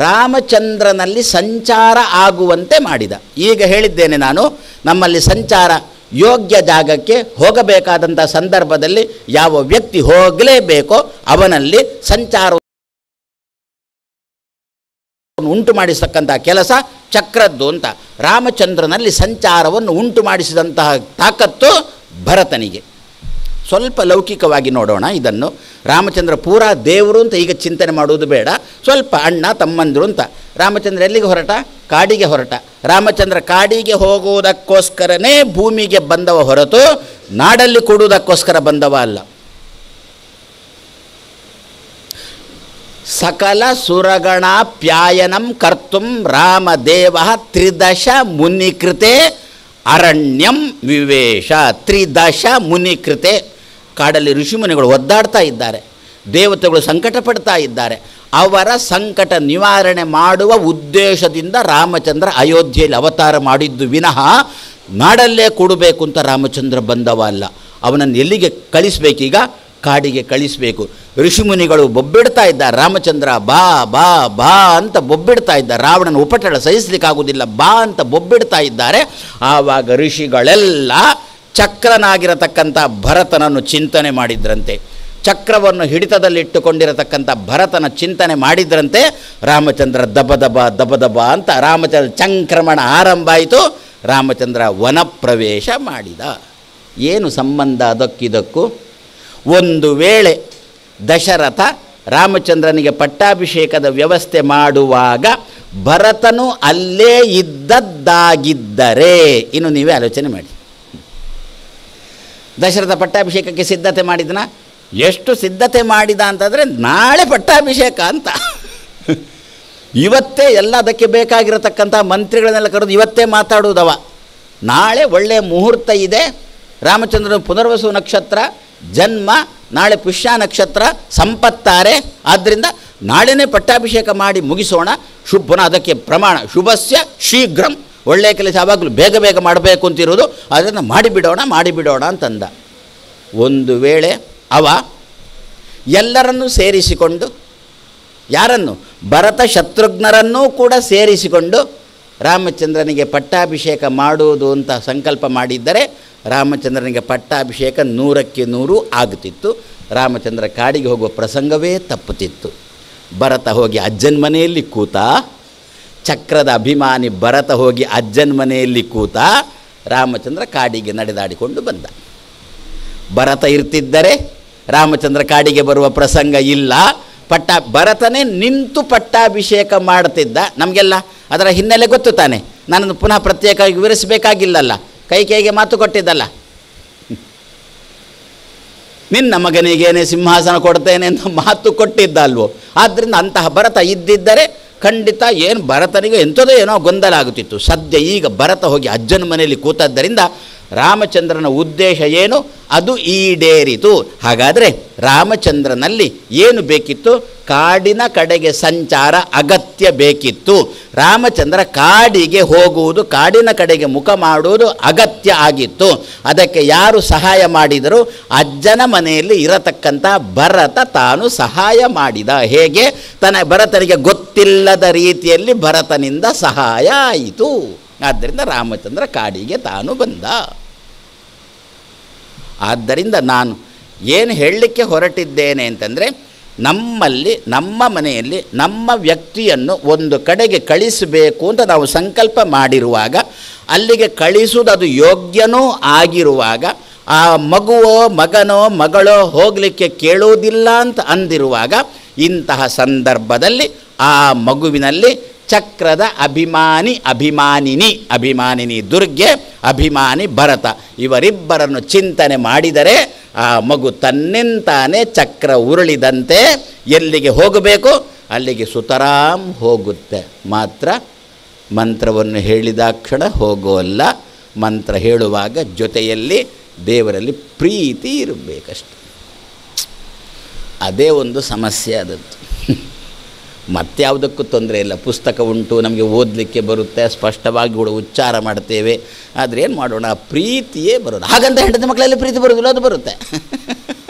ರಾಮಚಂದ್ರನಲ್ಲಿ ಸಂಚಾರ ಆಗುವಂತೆ ಮಾಡಿದ. ಈಗ ಹೇಳಿದ್ದೇನೆ ನಾನು, ನಮ್ಮಲ್ಲಿ ಸಂಚಾರ ಯೋಗ್ಯ ಜಾಗಕ್ಕೆ ಹೋಗಬೇಕಾದಂಥ ಸಂದರ್ಭದಲ್ಲಿ ಯಾವ ವ್ಯಕ್ತಿ ಹೋಗಲೇಬೇಕೋ ಅವನಲ್ಲಿ ಸಂಚಾರ ಉಂಟು ಮಾಡಿಸತಕ್ಕಂಥ ಕೆಲಸ ಚಕ್ರದ್ದು ಅಂತ. ರಾಮಚಂದ್ರನಲ್ಲಿ ಸಂಚಾರವನ್ನು ಉಂಟು ಮಾಡಿಸಿದಂತಹ ತಾಕತ್ತು ಭರತನಿಗೆ. ಸ್ವಲ್ಪ ಲೌಕಿಕವಾಗಿ ನೋಡೋಣ ಇದನ್ನು. ರಾಮಚಂದ್ರ ಪೂರಾ ದೇವರು ಅಂತ ಈಗ ಚಿಂತನೆ ಮಾಡುವುದು ಬೇಡ, ಸ್ವಲ್ಪ ಅಣ್ಣ ತಮ್ಮಂದರು ಅಂತ. ರಾಮಚಂದ್ರ ಎಲ್ಲಿಗೆ ಹೊರಟ? ಕಾಡಿಗೆ ಹೊರಟ. ರಾಮಚಂದ್ರ ಕಾಡಿಗೆ ಹೋಗುವುದಕ್ಕೋಸ್ಕರನೇ ಭೂಮಿಗೆ ಬಂದವ ಹೊರತು ನಾಡಲ್ಲಿ ಕೊಡುವುದಕ್ಕೋಸ್ಕರ ಬಂದವ ಅಲ್ಲ. ಸಕಲ ಸುರಗಣಾಪ್ಯಾಯನಂ ಕರ್ತುಂ ರಾಮದೇವ ತ್ರಿದಶ ಮುನಿಕೃತೆ ಅರಣ್ಯಂ ವಿವೇಶ. ತ್ರಿದಶ ಮುನಿಕೃತೆ. ಕಾಡಲ್ಲಿ ಋಷಿಮುನಿಗಳು ಒದ್ದಾಡ್ತಾ ಇದ್ದಾರೆ, ದೇವತೆಗಳು ಸಂಕಟ ಪಡ್ತಾ ಇದ್ದಾರೆ. ಅವರ ಸಂಕಟ ನಿವಾರಣೆ ಮಾಡುವ ಉದ್ದೇಶದಿಂದ ರಾಮಚಂದ್ರ ಅಯೋಧ್ಯೆಯಲ್ಲಿ ಅವತಾರ ಮಾಡಿದ್ದು ವಿನಃ ನಾಡಲ್ಲೇ ಕೊಡಬೇಕು ಅಂತ ರಾಮಚಂದ್ರ ಬಂದವ ಅಲ್ಲ. ಅವನನ್ನು ಎಲ್ಲಿಗೆ ಕಳಿಸ್ಬೇಕೀಗ? ಕಾಡಿಗೆ ಕಳಿಸಬೇಕು. ಋಷಿಮುನಿಗಳು ಬೊಬ್ಬಿಡ್ತಾ ಇದ್ದಾರೆ, ರಾಮಚಂದ್ರ ಬಾ ಬಾ ಬಾ ಅಂತ ಬೊಬ್ಬಿಡ್ತಾ ಇದ್ದಾರೆ. ರಾವಣನ ಉಪಟಳ ಸಹಿಸಲಿಕ್ಕಾಗೋದಿಲ್ಲ, ಬಾ ಅಂತ ಬೊಬ್ಬಿಡ್ತಾ ಇದ್ದಾರೆ. ಆವಾಗ ಋಷಿಗಳೆಲ್ಲ ಚಕ್ರನಾಗಿರತಕ್ಕಂಥ ಭರತನನ್ನು ಚಿಂತನೆ ಮಾಡಿದ್ರಂತೆ. ಚಕ್ರವನ್ನು ಹಿಡಿತದಲ್ಲಿಟ್ಟುಕೊಂಡಿರತಕ್ಕಂಥ ಭರತನ ಚಿಂತನೆ ಮಾಡಿದ್ರಂತೆ. ರಾಮಚಂದ್ರ ದಬದಬ ದಬದಬ ಅಂತ ರಾಮಚಂದ್ರ ಚಂಕ್ರಮಣ ಆರಂಭ ಆಯಿತು. ರಾಮಚಂದ್ರ ವನಪ್ರವೇಶ ಮಾಡಿದ. ಏನು ಸಂಬಂಧ ಅದಕ್ಕಿದಕ್ಕೂ? ಒಂದು ವೇಳೆ ದಶರಥ ರಾಮಚಂದ್ರನಿಗೆ ಪಟ್ಟಾಭಿಷೇಕದ ವ್ಯವಸ್ಥೆ ಮಾಡುವಾಗ ಭರತನು ಅಲ್ಲೇ ಇದ್ದದ್ದಾಗಿದ್ದರೆ, ಇನ್ನು ನೀವೇ ಆಲೋಚನೆ ಮಾಡಿ. ದಶರಥ ಪಟ್ಟಾಭಿಷೇಕಕ್ಕೆ ಸಿದ್ಧತೆ ಮಾಡಿದನ? ಎಷ್ಟು ಸಿದ್ಧತೆ ಮಾಡಿದ ಅಂತಂದರೆ ನಾಳೆ ಪಟ್ಟಾಭಿಷೇಕ ಅಂತ. ಇವತ್ತೇ ಎಲ್ಲ ಅದಕ್ಕೆ ಬೇಕಾಗಿರತಕ್ಕಂಥ ಮಂತ್ರಿಗಳನ್ನೆಲ್ಲ ಕರೆದು ಇವತ್ತೇ ಮಾತಾಡುವುದವ. ನಾಳೆ ಒಳ್ಳೆಯ ಮುಹೂರ್ತ ಇದೆ. ರಾಮಚಂದ್ರನ ಪುನರ್ವಸು ನಕ್ಷತ್ರ ಜನ್ಮ, ನಾಳೆ ಪುಷ್ಯ ನಕ್ಷತ್ರ ಸಂಪತ್ತಾರೆ. ಆದ್ದರಿಂದ ನಾಳೆನೇ ಪಟ್ಟಾಭಿಷೇಕ ಮಾಡಿ ಮುಗಿಸೋಣ. ಪುನಃ ಅದಕ್ಕೆ ಪ್ರಮಾಣ ಶುಭಸ್ಯ ಶೀಘ್ರಂ. ಒಳ್ಳೆಯ ಕೆಲಸ ಯಾವಾಗಲೂ ಬೇಗ ಬೇಗ ಮಾಡಬೇಕು ಅಂತಿರೋದು, ಅದನ್ನು ಮಾಡಿಬಿಡೋಣ ಅಂತಂದ. ಒಂದು ವೇಳೆ ಅವ ಎಲ್ಲರನ್ನೂ ಸೇರಿಸಿಕೊಂಡು, ಯಾರನ್ನು? ಭರತ ಶತ್ರುಘ್ನರನ್ನೂ ಕೂಡ ಸೇರಿಸಿಕೊಂಡು ರಾಮಚಂದ್ರನಿಗೆ ಪಟ್ಟಾಭಿಷೇಕ ಮಾಡುವುದು ಅಂತ ಸಂಕಲ್ಪ ಮಾಡಿದ್ದರೆ ರಾಮಚಂದ್ರನಿಗೆ ಪಟ್ಟಾಭಿಷೇಕ 100ಕ್ಕೆ 100 ಆಗುತ್ತಿತ್ತು. ರಾಮಚಂದ್ರ ಕಾಡಿಗೆ ಹೋಗುವ ಪ್ರಸಂಗವೇ ತಪ್ಪುತ್ತಿತ್ತು. ಭರತ ಹೋಗಿ ಅಜ್ಜನ ಮನೆಯಲ್ಲಿ ಕೂತ. ಚಕ್ರದ ಅಭಿಮಾನಿ ಭರತ ಹೋಗಿ ಅಜ್ಜನ ಮನೆಯಲ್ಲಿ ಕೂತ. ರಾಮಚಂದ್ರ ಕಾಡಿಗೆ ನಡೆದಾಡಿಕೊಂಡು ಬಂದ. ಭರತ ಇರ್ತಿದ್ದರೆ ರಾಮಚಂದ್ರ ಕಾಡಿಗೆ ಬರುವ ಪ್ರಸಂಗ ಇಲ್ಲ. ಭರತನೇ ನಿಂತು ಪಟ್ಟಾಭಿಷೇಕ ಮಾಡ್ತಿದ್ದ. ನಮಗೆಲ್ಲ ಅದರ ಹಿನ್ನೆಲೆ ಗೊತ್ತು ತಾನೆ. ನನ್ನನ್ನು ಪುನಃ ಪ್ರತ್ಯೇಕವಾಗಿ ವಿವರಿಸಬೇಕಾಗಿಲ್ಲಲ್ಲ. ಕೈಕೇಯಿಗೆ ಮಾತು ಕೊಟ್ಟಿದ್ದಲ್ಲ, ನಿನ್ನ ಮಗನಿಗೇನೆ ಸಿಂಹಾಸನ ಕೊಡ್ತೇನೆ ಅಂತ ಮಾತು ಕೊಟ್ಟಿದ್ದ ಅಲ್ವೋ. ಆದ್ದರಿಂದ ಅಂತಹ ಭರತ ಇದ್ದಿದ್ದರೆ ಖಂಡಿತ ಏನು ಭರತನಿಗೆ ಎಂಥದೋ ಏನೋ ಗೊಂದಲ ಆಗುತ್ತಿತ್ತು. ಸದ್ಯ ಈಗ ಭರತ ಹೋಗಿ ಅಜ್ಜನ ಮನೆಯಲ್ಲಿ ಕೂತದ್ದರಿಂದ ರಾಮಚಂದ್ರನ ಉದ್ದೇಶ ಏನು ಅದು ಈಡೇರಿತು. ಹಾಗಾದರೆ ರಾಮಚಂದ್ರನಲ್ಲಿ ಏನು ಬೇಕಿತ್ತು? ಕಾಡಿನ ಕಡೆಗೆ ಸಂಚಾರ ಅಗತ್ಯ ಬೇಕಿತ್ತು. ರಾಮಚಂದ್ರ ಕಾಡಿಗೆ ಹೋಗುವುದು, ಕಾಡಿನ ಕಡೆಗೆ ಮುಖ ಮಾಡುವುದು ಅಗತ್ಯ ಆಗಿತ್ತು. ಅದಕ್ಕೆ ಯಾರು ಸಹಾಯ ಮಾಡಿದರು? ಅಜ್ಜನ ಮನೆಯಲ್ಲಿ ಇರತಕ್ಕಂಥ ಭರತ ತಾನು ಸಹಾಯ ಮಾಡಿದ. ಹೇಗೆ? ಭರತನಿಗೆ ಗೊತ್ತಿಲ್ಲದ ರೀತಿಯಲ್ಲಿ ಭರತನಿಂದ ಸಹಾಯ ಆಯಿತು. ಆದ್ದರಿಂದ ರಾಮಚಂದ್ರ ಕಾಡಿಗೆ ತಾನು ಬಂದ. ಆದ್ದರಿಂದ ನಾನು ಏನು ಹೇಳಲಿಕ್ಕೆ ಹೊರಟಿದ್ದೇನೆ ಅಂತಂದರೆ, ನಮ್ಮಲ್ಲಿ ನಮ್ಮ ಮನೆಯಲ್ಲಿ ನಮ್ಮ ವ್ಯಕ್ತಿಯನ್ನು ಒಂದು ಕಡೆಗೆ ಕಳಿಸಬೇಕು ಅಂತ ನಾವು ಸಂಕಲ್ಪ ಮಾಡಿರುವಾಗ, ಅಲ್ಲಿಗೆ ಕಳಿಸುವುದು ಅದು ಯೋಗ್ಯನೂ ಆಗಿರುವಾಗ ಆ ಮಗುವೋ ಮಗನೋ ಮಗಳೋ ಹೋಗಲಿಕ್ಕೆ ಕೇಳುವುದಿಲ್ಲ ಅಂತ ಅಂದಿರುವಾಗ ಇಂತಹ ಸಂದರ್ಭದಲ್ಲಿ ಆ ಮಗುವಿನಲ್ಲಿ ಚಕ್ರದ ಅಭಿಮಾನಿನಿ ದುರ್ಗೆ, ಅಭಿಮಾನಿ ಭರತ ಇವರಿಬ್ಬರನ್ನು ಚಿಂತನೆ ಮಾಡಿದರೆ ಆ ಮಗು ತನ್ನಿಂತಾನೇ ಚಕ್ರ ಉರುಳಿದಂತೆ ಎಲ್ಲಿಗೆ ಹೋಗಬೇಕು ಅಲ್ಲಿಗೆ ಸುತರಾಮ್ ಹೋಗುತ್ತೆ. ಮಾತ್ರ ಮಂತ್ರವನ್ನು ಹೇಳಿದಾಕ್ಷಣ ಹೋಗೋಲ್ಲ. ಮಂತ್ರ ಹೇಳುವಾಗ ಜೊತೆಯಲ್ಲಿ ದೇವರಲ್ಲಿ ಪ್ರೀತಿ ಇರಬೇಕಷ್ಟೆ. ಅದೇ ಒಂದು ಸಮಸ್ಯೆ ಆದದ್ದು. ಮತ್ಯಾವುದಕ್ಕೂ ತೊಂದರೆ ಇಲ್ಲ. ಪುಸ್ತಕ ಉಂಟು, ನಮಗೆ ಓದಲಿಕ್ಕೆ ಬರುತ್ತೆ, ಸ್ಪಷ್ಟವಾಗಿ ಕೂಡ ಉಚ್ಚಾರ ಮಾಡ್ತೇವೆ. ಆದರೆ ಏನು ಮಾಡೋಣ, ಪ್ರೀತಿಯೇ ಬರೋದು. ಹಾಗಂತ ಹೆಂಡತಿ ಮಕ್ಕಳಲ್ಲಿ ಪ್ರೀತಿ ಬರೋದಿಲ್ಲ, ಅದು ಬರುತ್ತೆ.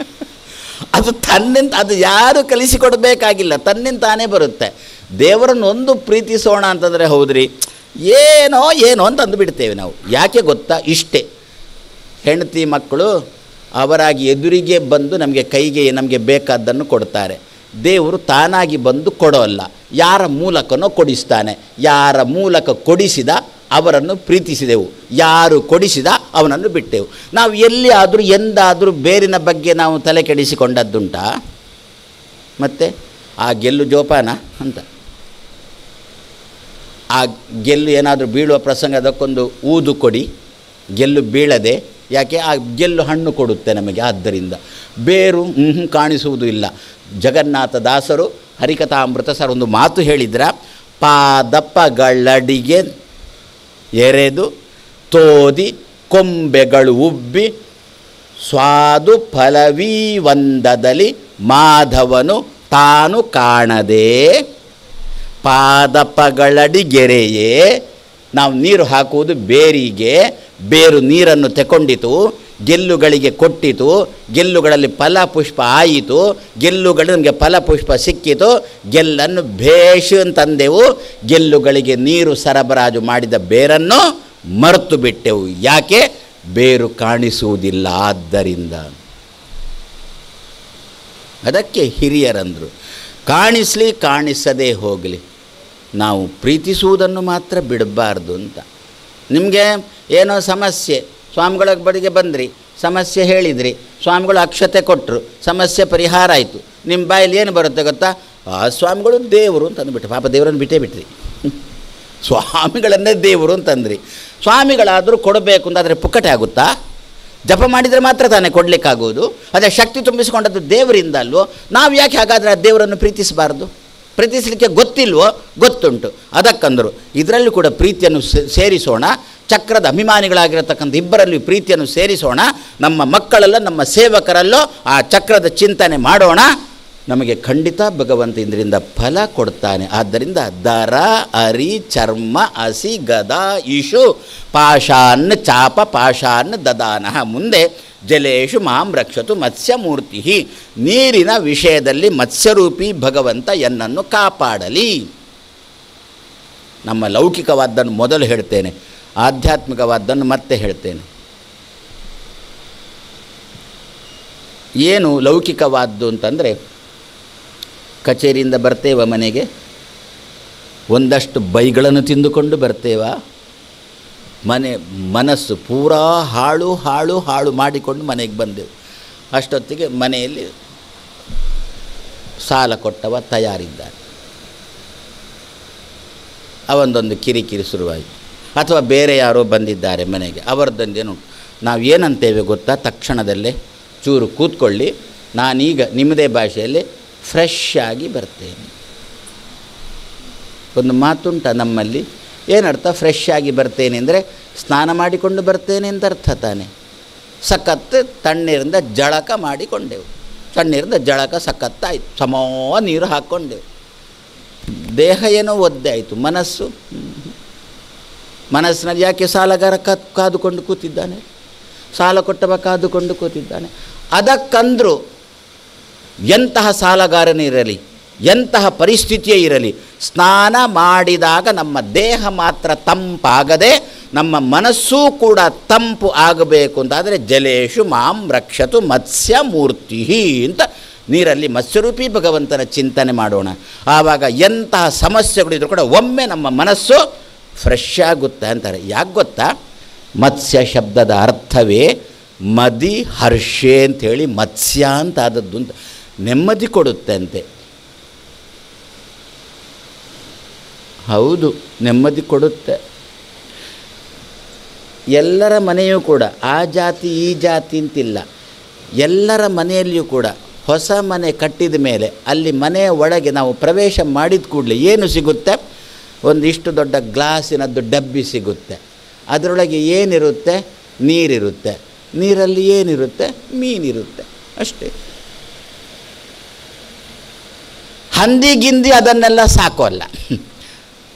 ಅದು ತನ್ನಿಂದ, ಅದು ಯಾರು ಕಲಿಸಿಕೊಡಬೇಕಾಗಿಲ್ಲ, ತನ್ನಿಂದ ತಾನೇ ಬರುತ್ತೆ. ದೇವರನ್ನು ಒಂದು ಪ್ರೀತಿಸೋಣ ಅಂತಂದರೆ ಹೌದ್ರಿ ಏನೋ ಅಂತ ಅಂದುಬಿಡ್ತೇವೆ ನಾವು. ಯಾಕೆ ಗೊತ್ತಾ, ಇಷ್ಟೇ. ಹೆಂಡತಿ ಮಕ್ಕಳು ಅವರಾಗಿ ಎದುರಿಗೆ ಬಂದು ನಮಗೆ ಕೈಗೆ ನಮಗೆ ಬೇಕಾದ್ದನ್ನು ಕೊಡ್ತಾರೆ. ದೇವರು ತಾನಾಗಿ ಬಂದು ಕೊಡೋಲ್ಲ, ಯಾರ ಮೂಲಕನೋ ಕೊಡಿಸ್ತಾನೆ. ಯಾರ ಮೂಲಕ ಕೊಡಿಸಿದ ಅವರನ್ನು ಪ್ರೀತಿಸಿದೆವು, ಯಾರು ಕೊಡಿಸಿದ ಅವನನ್ನು ಬಿಟ್ಟೆವು. ನಾವು ಎಲ್ಲಿ ಆದರೂ ಎಂದಾದರೂ ಬೇರಿನ ಬಗ್ಗೆ ನಾವು ತಲೆ ಕೆಡಿಸಿಕೊಂಡದ್ದುಂಟಾ? ಮತ್ತು ಆ ಗೆಲ್ಲು ಜೋಪಾನ ಅಂತ, ಆ ಗೆಲ್ಲು ಏನಾದರೂ ಬೀಳುವ ಪ್ರಸಂಗ ಅದಕ್ಕೊಂದು ಊದು ಕೊಡಿ, ಗೆಲ್ಲು ಬೀಳದೆ. ಯಾಕೆ? ಆ ಗೆಲ್ಲು ಹಣ್ಣು ಕೊಡುತ್ತೆ ನಮಗೆ. ಆದ್ದರಿಂದ ಬೇರು ಕಾಣಿಸುವುದು ಇಲ್ಲ. ಜಗನ್ನಾಥ ದಾಸರು ಹರಿಕಥಾಮೃತ ಸರ್ ಒಂದು ಮಾತು ಹೇಳಿದ್ರ, ಪಾದಪಗಳಡಿಗೆ ಎರೆದು ತೋದಿ ಕೊಂಬೆಗಳು ಉಬ್ಬಿ ಸ್ವಾದು ಫಲವೀವಂದದಲ್ಲಿ ಮಾಧವನು ತಾನು ಕಾಣದೆ. ಪಾದಪಗಳಡಿಗೆರೆಯೇ ನಾವು ನೀರು ಹಾಕುವುದು ಬೇರಿಗೆ, ಬೇರು ನೀರನ್ನು ತಗೊಂಡಿತು, ಗೆಲ್ಲುಗಳಿಗೆ ಕೊಟ್ಟಿತು, ಗೆಲ್ಲುಗಳಲ್ಲಿ ಫಲಪುಷ್ಪ ಆಯಿತು, ಗೆಲ್ಲುಗಳು ನಮಗೆ ಫಲಪುಷ್ಪ ಸಿಕ್ಕಿತು, ಗೆಲ್ಲನ್ನು ಭೇಷು ಅಂತಂದೆವು, ಗೆಲ್ಲುಗಳಿಗೆ ನೀರು ಸರಬರಾಜು ಮಾಡಿದ ಬೇರನ್ನು ಮರೆತು ಬಿಟ್ಟೆವು. ಯಾಕೆ? ಬೇರು ಕಾಣಿಸುವುದಿಲ್ಲ. ಆದ್ದರಿಂದ ಅದಕ್ಕೆ ಹಿರಿಯರಂದರು, ಕಾಣಿಸಲಿ ಕಾಣಿಸದೇ ಹೋಗಲಿ, ನಾವು ಪ್ರೀತಿಸುವುದನ್ನು ಮಾತ್ರ ಬಿಡಬಾರ್ದು ಅಂತ. ನಿಮಗೆ ಏನೋ ಸಮಸ್ಯೆ, ಸ್ವಾಮಿಗಳ ಬಳಿಗೆ ಬಂದ್ರಿ, ಸಮಸ್ಯೆ ಹೇಳಿದ್ರಿ, ಸ್ವಾಮಿಗಳು ಅಕ್ಷತೆ ಕೊಟ್ಟರು, ಸಮಸ್ಯೆ ಪರಿಹಾರ ಆಯಿತು. ನಿಮ್ಮ ಬಾಯಲ್ಲಿ ಏನು ಬರುತ್ತೆ ಗೊತ್ತಾ? ಆ ಸ್ವಾಮಿಗಳು ದೇವರು ಅಂತ ಅಂದ್ಬಿಟ್ಟು, ಪಾಪ ದೇವರನ್ನು ಬಿಟ್ಟೇ ಬಿಟ್ರಿ, ಸ್ವಾಮಿಗಳನ್ನೇ ದೇವರು ಅಂತಂದ್ರಿ. ಸ್ವಾಮಿಗಳಾದರೂ ಕೊಡಬೇಕು ಅಂತಾದರೆ ಪುಕ್ಕಟೆ ಆಗುತ್ತಾ? ಜಪ ಮಾಡಿದರೆ ಮಾತ್ರ ತಾನೇ ಕೊಡಲಿಕ್ಕಾಗೋದು. ಅದೇ ಶಕ್ತಿ ತುಂಬಿಸಿಕೊಂಡದ್ದು ದೇವರಿಂದ ಅಲ್ವೋ? ನಾವು ಯಾಕೆ ಹಾಗಾದರೆ ಆ ದೇವರನ್ನು ಪ್ರೀತಿಸಬಾರ್ದು? ಪ್ರೀತಿಸಲಿಕ್ಕೆ ಗೊತ್ತಿಲ್ವೋ? ಗೊತ್ತುಂಟು. ಅದಕ್ಕಂದರು ಇದರಲ್ಲೂ ಕೂಡ ಪ್ರೀತಿಯನ್ನು ಸೇರಿಸೋಣ. ಚಕ್ರದ ಅಭಿಮಾನಿಗಳಾಗಿರತಕ್ಕಂಥ ಇಬ್ಬರಲ್ಲಿ ಪ್ರೀತಿಯನ್ನು ಸೇರಿಸೋಣ. ನಮ್ಮ ಮಕ್ಕಳಲ್ಲೋ ನಮ್ಮ ಸೇವಕರಲ್ಲೋ ಆ ಚಕ್ರದ ಚಿಂತನೆ ಮಾಡೋಣ. ನಮಗೆ ಖಂಡಿತ ಭಗವಂತ ಇದರಿಂದ ಫಲ ಕೊಡ್ತಾನೆ. ಆದ್ದರಿಂದ ದರ ಅರಿ ಚರ್ಮ ಅಸಿ ಗದಾ ಇಶು ಪಾಶಾನ್ ಚಾಪ ಪಾಶಾನ್ ದದಾನಃ. ಮುಂದೆ ಜಲೇಶು ಮಾಂ ರಕ್ಷತು ಮತ್ಸ್ಯಮೂರ್ತಿ. ನೀರಿನ ವಿಷಯದಲ್ಲಿ ಮತ್ಸ್ಯರೂಪಿ ಭಗವಂತ ಎನ್ನನ್ನು ಕಾಪಾಡಲಿ. ನಮ್ಮ ಲೌಕಿಕವಾದ್ದನ್ನು ಮೊದಲು ಹೇಳ್ತೇನೆ, ಆಧ್ಯಾತ್ಮಿಕವಾದ್ದನ್ನು ಮತ್ತೆ ಹೇಳ್ತೇನೆ. ಏನು ಲೌಕಿಕವಾದ್ದು ಅಂತಂದರೆ, ಕಚೇರಿಯಿಂದ ಬರ್ತೇವ ಮನೆಗೆ, ಒಂದಷ್ಟು ಬೈಗಳನ್ನು ತಿಂದುಕೊಂಡು ಬರ್ತೇವ, ಮನಸ್ಸು ಪೂರಾ ಹಾಳು ಮಾಡಿಕೊಂಡು ಮನೆಗೆ ಬಂದೆವು. ಅಷ್ಟೊತ್ತಿಗೆ ಮನೆಯಲ್ಲಿ ಸಾಲ ಕೊಟ್ಟವ ತಯಾರಿದ್ದಾನೆ, ಅವನದೊಂದು ಕಿರಿಕಿರಿ ಶುರುವಾಯಿತು. ಅಥವಾ ಬೇರೆ ಯಾರೋ ಬಂದಿದ್ದಾರೆ ಮನೆಗೆ, ಅವರದ್ದೊಂದೇನು. ನಾವು ಏನಂತೇವೆ ಗೊತ್ತಾ? ತಕ್ಷಣದಲ್ಲೇ ಚೂರು ಕೂತ್ಕೊಳ್ಳಿ, ನಾನೀಗ ನಿಮ್ಮದೇ ಭಾಷೆಯಲ್ಲಿ ಫ್ರೆಶ್ ಆಗಿ ಬರ್ತೇನೆ. ಒಂದು ಮಾತುಂಟ ನಮ್ಮಲ್ಲಿ, ಏನರ್ಥ ಫ್ರೆಶ್ ಆಗಿ ಬರ್ತೇನೆ ಅಂದರೆ? ಸ್ನಾನ ಮಾಡಿಕೊಂಡು ಬರ್ತೇನೆ ಅಂತ ಅರ್ಥ ತಾನೆ. ಸಖತ್ತು ತಣ್ಣೀರಿಂದ ಜಳಕ ಮಾಡಿಕೊಂಡೆವು, ತಣ್ಣೀರಿಂದ ಜಳಕ ಸಖತ್ತಾಯಿತು, ಸಮೋ ನೀರು ಹಾಕ್ಕೊಂಡೆವು. ದೇಹ ಏನೋ ಒದ್ದೆ ಆಯಿತು, ಮನಸ್ಸಿನಲ್ಲಿ ಯಾಕೆ ಸಾಲಗಾರ ಕಾದುಕೊಂಡು ಕೂತಿದ್ದಾನೆ, ಸಾಲ ಕೊಟ್ಟವ ಕಾದುಕೊಂಡು ಕೂತಿದ್ದಾನೆ. ಅದಕ್ಕಂದರೂ ಎಂತಹ ಸಾಲಗಾರನಿರಲಿ, ಎಂತಹ ಪರಿಸ್ಥಿತಿಯೇ ಇರಲಿ, ಸ್ನಾನ ಮಾಡಿದಾಗ ನಮ್ಮ ದೇಹ ಮಾತ್ರ ತಂಪಾಗದೆ ನಮ್ಮ ಮನಸ್ಸೂ ಕೂಡ ತಂಪು ಆಗಬೇಕು ಅಂತಾದರೆ ಜಲೇಶು ಮಾಂ ರಕ್ಷತು ಮತ್ಸ್ಯಮೂರ್ತಿ ಅಂತ ನೀರಲ್ಲಿ ಮತ್ಸ್ಯರೂಪಿ ಭಗವಂತನ ಚಿಂತನೆ ಮಾಡೋಣ. ಆವಾಗ ಎಂತಹ ಸಮಸ್ಯೆಗಳಿದ್ರೂ ಕೂಡ ಒಮ್ಮೆ ನಮ್ಮ ಮನಸ್ಸು ಫ್ರೆಶ್ ಆಗುತ್ತೆ ಅಂತಾರೆ. ಯಾಕೆ ಗೊತ್ತಾ? ಮತ್ಸ್ಯ ಶಬ್ದದ ಅರ್ಥವೇ ಮದಿ ಹರ್ಷೆ ಅಂಥೇಳಿ ಮತ್ಸ್ಯ ಅಂತ ಆದದ್ದು ಅಂತ. ನೆಮ್ಮದಿ ಕೊಡುತ್ತೆ ಅಂತೆ. ಹೌದು, ನೆಮ್ಮದಿ ಕೊಡುತ್ತೆ. ಎಲ್ಲರ ಮನೆಯೂ ಕೂಡ ಆ ಜಾತಿ ಈ ಜಾತಿ ಅಂತಿಲ್ಲ. ಎಲ್ಲರ ಮನೆಯಲ್ಲಿಯೂ ಕೂಡ ಹೊಸ ಮನೆ ಕಟ್ಟಿದ ಮೇಲೆ ಅಲ್ಲಿ ಮನೆಯ ಒಳಗೆ ನಾವು ಪ್ರವೇಶ ಮಾಡಿದ ಕೂಡಲೇ ಏನು ಸಿಗುತ್ತೆ? ಒಂದಿಷ್ಟು ದೊಡ್ಡ ಗ್ಲಾಸಿನದ್ದು ಡಬ್ಬಿ ಸಿಗುತ್ತೆ. ಅದರೊಳಗೆ ಏನಿರುತ್ತೆ? ನೀರಿರುತ್ತೆ. ನೀರಲ್ಲಿ ಏನಿರುತ್ತೆ? ಮೀನಿರುತ್ತೆ, ಅಷ್ಟೇ. ಹಂದಿ ಗಿಂದಿ ಅದನ್ನೆಲ್ಲ ಸಾಕೋಲ್ಲ.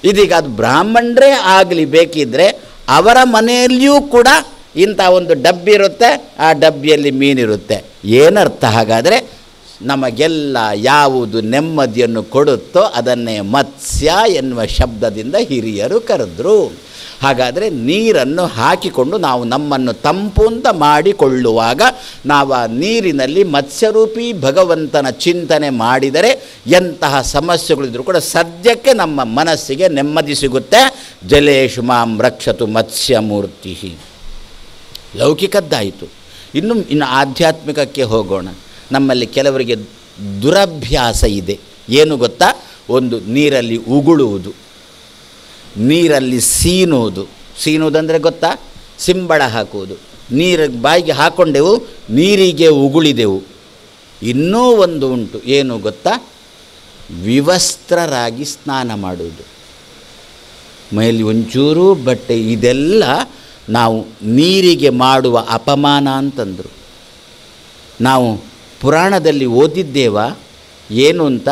ಇದೀಗ ಅದು ಬ್ರಾಹ್ಮಣರೇ ಆಗಲಿ ಬೇಕಿದ್ದರೆ ಅವರ ಮನೆಯಲ್ಲಿಯೂ ಕೂಡ ಇಂಥ ಒಂದು ಡಬ್ಬಿ ಇರುತ್ತೆ, ಆ ಡಬ್ಬಿಯಲ್ಲಿ ಮೀನಿರುತ್ತೆ. ಏನರ್ಥ ಹಾಗಾದರೆ? ನಮಗೆಲ್ಲ ಯಾವುದು ನೆಮ್ಮದಿಯನ್ನು ಕೊಡುತ್ತೋ ಅದನ್ನೇ ಮತ್ಸ್ಯ ಎನ್ನುವ ಶಬ್ದದಿಂದ ಹಿರಿಯರು ಕರೆದರು. ಹಾಗಾದರೆ ನೀರನ್ನು ಹಾಕಿಕೊಂಡು ನಾವು ನಮ್ಮನ್ನು ತಂಪು ಅಂತ ಮಾಡಿಕೊಳ್ಳುವಾಗ ನಾವು ಆ ನೀರಿನಲ್ಲಿ ಮತ್ಸ್ಯರೂಪಿ ಭಗವಂತನ ಚಿಂತನೆ ಮಾಡಿದರೆ ಎಂತಹ ಸಮಸ್ಯೆಗಳಿದ್ರೂ ಕೂಡ ಸದ್ಯಕ್ಕೆ ನಮ್ಮ ಮನಸ್ಸಿಗೆ ನೆಮ್ಮದಿ ಸಿಗುತ್ತೆ. ಜಲೇಶು ಮಾಂ ರಕ್ಷತು ಮತ್ಸ್ಯಮೂರ್ತಿ. ಲೌಕಿಕದ್ದಾಯಿತು. ಇನ್ನು ಆಧ್ಯಾತ್ಮಿಕಕ್ಕೆ ಹೋಗೋಣ. ನಮ್ಮಲ್ಲಿ ಕೆಲವರಿಗೆ ದುರಭ್ಯಾಸ ಇದೆ. ಏನು ಗೊತ್ತಾ? ಒಂದು ನೀರಲ್ಲಿ ಉಗುಳುವುದು, ನೀರಲ್ಲಿ ಸೀನುವುದಂದರೆ ಗೊತ್ತಾ? ಸಿಂಬಳ ಹಾಕುವುದು. ನೀರಿಗೆ ಬಾಯಿಗೆ ಹಾಕ್ಕೊಂಡೆವು, ನೀರಿಗೆ ಉಗುಳಿದೆವು. ಇನ್ನೂ ಒಂದು ಉಂಟು, ಏನು ಗೊತ್ತಾ? ವಿವಸ್ತ್ರರಾಗಿ ಸ್ನಾನ ಮಾಡುವುದು, ಮೈಲಿ ಒಂಚೂರು ಬಟ್ಟೆ. ಇದೆಲ್ಲ ನಾವು ನೀರಿಗೆ ಮಾಡುವ ಅಪಮಾನ ಅಂತಂದರು. ನಾವು ಪುರಾಣದಲ್ಲಿ ಓದಿದ್ದೇವಾ ಏನು ಅಂತ?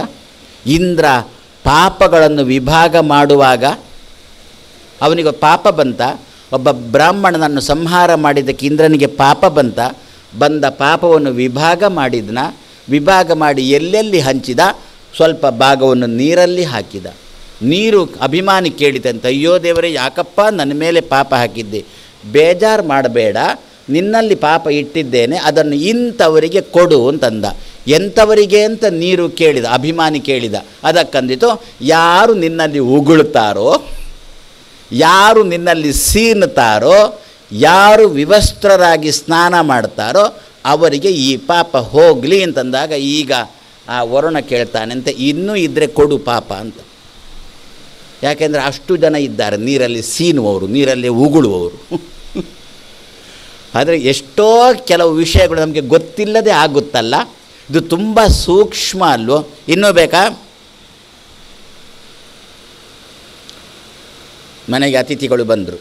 ಇಂದ್ರ ಪಾಪಗಳನ್ನು ವಿಭಾಗ ಮಾಡುವಾಗ ಅವನಿಗೆ ಪಾಪ ಬಂತ. ಒಬ್ಬ ಬ್ರಾಹ್ಮಣನನ್ನು ಸಂಹಾರ ಮಾಡಿದ್ದಕ್ಕೆ ಇಂದ್ರನಿಗೆ ಪಾಪ ಬಂದ ಪಾಪವನ್ನು ವಿಭಾಗ ಮಾಡಿದ್ನ. ವಿಭಾಗ ಮಾಡಿ ಎಲ್ಲೆಲ್ಲಿ ಹಂಚಿದ? ಸ್ವಲ್ಪ ಭಾಗವನ್ನು ನೀರಲ್ಲಿ ಹಾಕಿದ. ನೀರು ಅಭಿಮಾನಿ ಕೇಳಿತಂತೆ, ಅಯ್ಯೋ ದೇವರೇ, ಯಾಕಪ್ಪ ನನ್ನ ಮೇಲೆ ಪಾಪ ಹಾಕಿದ್ದೆ? ಬೇಜಾರು ಮಾಡಬೇಡ, ನಿನ್ನಲ್ಲಿ ಪಾಪ ಇಟ್ಟಿದ್ದೇನೆ, ಅದನ್ನು ಇಂಥವರಿಗೆ ಕೊಡು ಅಂತಂದ. ಎಂಥವರಿಗೆ ಅಂತ ನೀರು ಕೇಳಿದ, ಅಭಿಮಾನಿ ಕೇಳಿದ. ಅದಕ್ಕಂದಿತು, ಯಾರು ನಿನ್ನಲ್ಲಿ ಉಗುಳ್ತಾರೋ, ಯಾರು ನಿನ್ನಲ್ಲಿ ಸೀನುತ್ತಾರೋ, ಯಾರು ವಿವಸ್ತ್ರರಾಗಿ ಸ್ನಾನ ಮಾಡ್ತಾರೋ ಅವರಿಗೆ ಈ ಪಾಪ ಹೋಗಲಿ ಅಂತಂದಾಗ ಈಗ ಆ ವರುಣ ಕೇಳ್ತಾನೆ ಅಂತ, ಇನ್ನೂ ಇದ್ದರೆ ಕೊಡು ಪಾಪ ಅಂತ. ಯಾಕೆಂದರೆ ಅಷ್ಟು ಜನ ಇದ್ದಾರೆ ನೀರಲ್ಲಿ ಸೀನುವವರು, ನೀರಲ್ಲಿ ಉಗುಳುವವರು. ಆದರೆ ಎಷ್ಟೋ ಕೆಲವು ವಿಷಯಗಳು ನಮಗೆ ಗೊತ್ತಿಲ್ಲದೆ ಆಗುತ್ತಲ್ಲ. ಇದು ತುಂಬ ಸೂಕ್ಷ್ಮ ಅಲ್ವೋ? ಇನ್ನೂ ಬೇಕಾ? ಮನೆಗೆ ಅತಿಥಿಗಳು ಬಂದರು,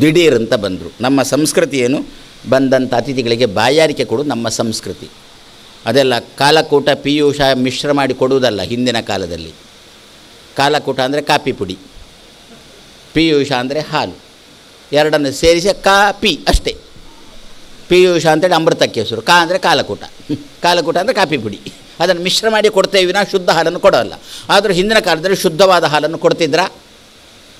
ದಿಢೀರಂತ ಬಂದರು. ನಮ್ಮ ಸಂಸ್ಕೃತಿ ಏನು? ಬಂದಂಥ ಅತಿಥಿಗಳಿಗೆ ಬಾಯಾರಿಕೆ ಕೊಡು ನಮ್ಮ ಸಂಸ್ಕೃತಿ. ಅದೆಲ್ಲ ಕಾಲಕೂಟ ಪಿಯೂಷ ಮಿಶ್ರ ಮಾಡಿ ಕೊಡುವುದಲ್ಲ. ಹಿಂದಿನ ಕಾಲದಲ್ಲಿ ಕಾಲಕೂಟ ಅಂದರೆ ಕಾಪಿ ಪುಡಿ, ಪಿಯೂಷ ಅಂದರೆ ಹಾಲು, ಎರಡನ್ನು ಸೇರಿಸಿ ಕಾಪಿ ಅಷ್ಟೇ. ಪಿಯೂಷ ಅಂತೇಳಿ ಅಮೃತಕ್ಕೆ ಹೆಸರು. ಅಂದರೆ ಕಾಲಕೂಟ, ಕಾಲಕೂಟ ಅಂದರೆ ಕಾಪಿ ಪುಡಿ. ಅದನ್ನು ಮಿಶ್ರ ಮಾಡಿ ಕೊಡ್ತೇವೆ, ನಾವು ಶುದ್ಧ ಹಾಲನ್ನು ಕೊಡೋಲ್ಲ. ಆದರೂ ಹಿಂದಿನ ಕಾಲದಲ್ಲಿ ಶುದ್ಧವಾದ ಹಾಲನ್ನು ಕೊಡ್ತಿದ್ರ?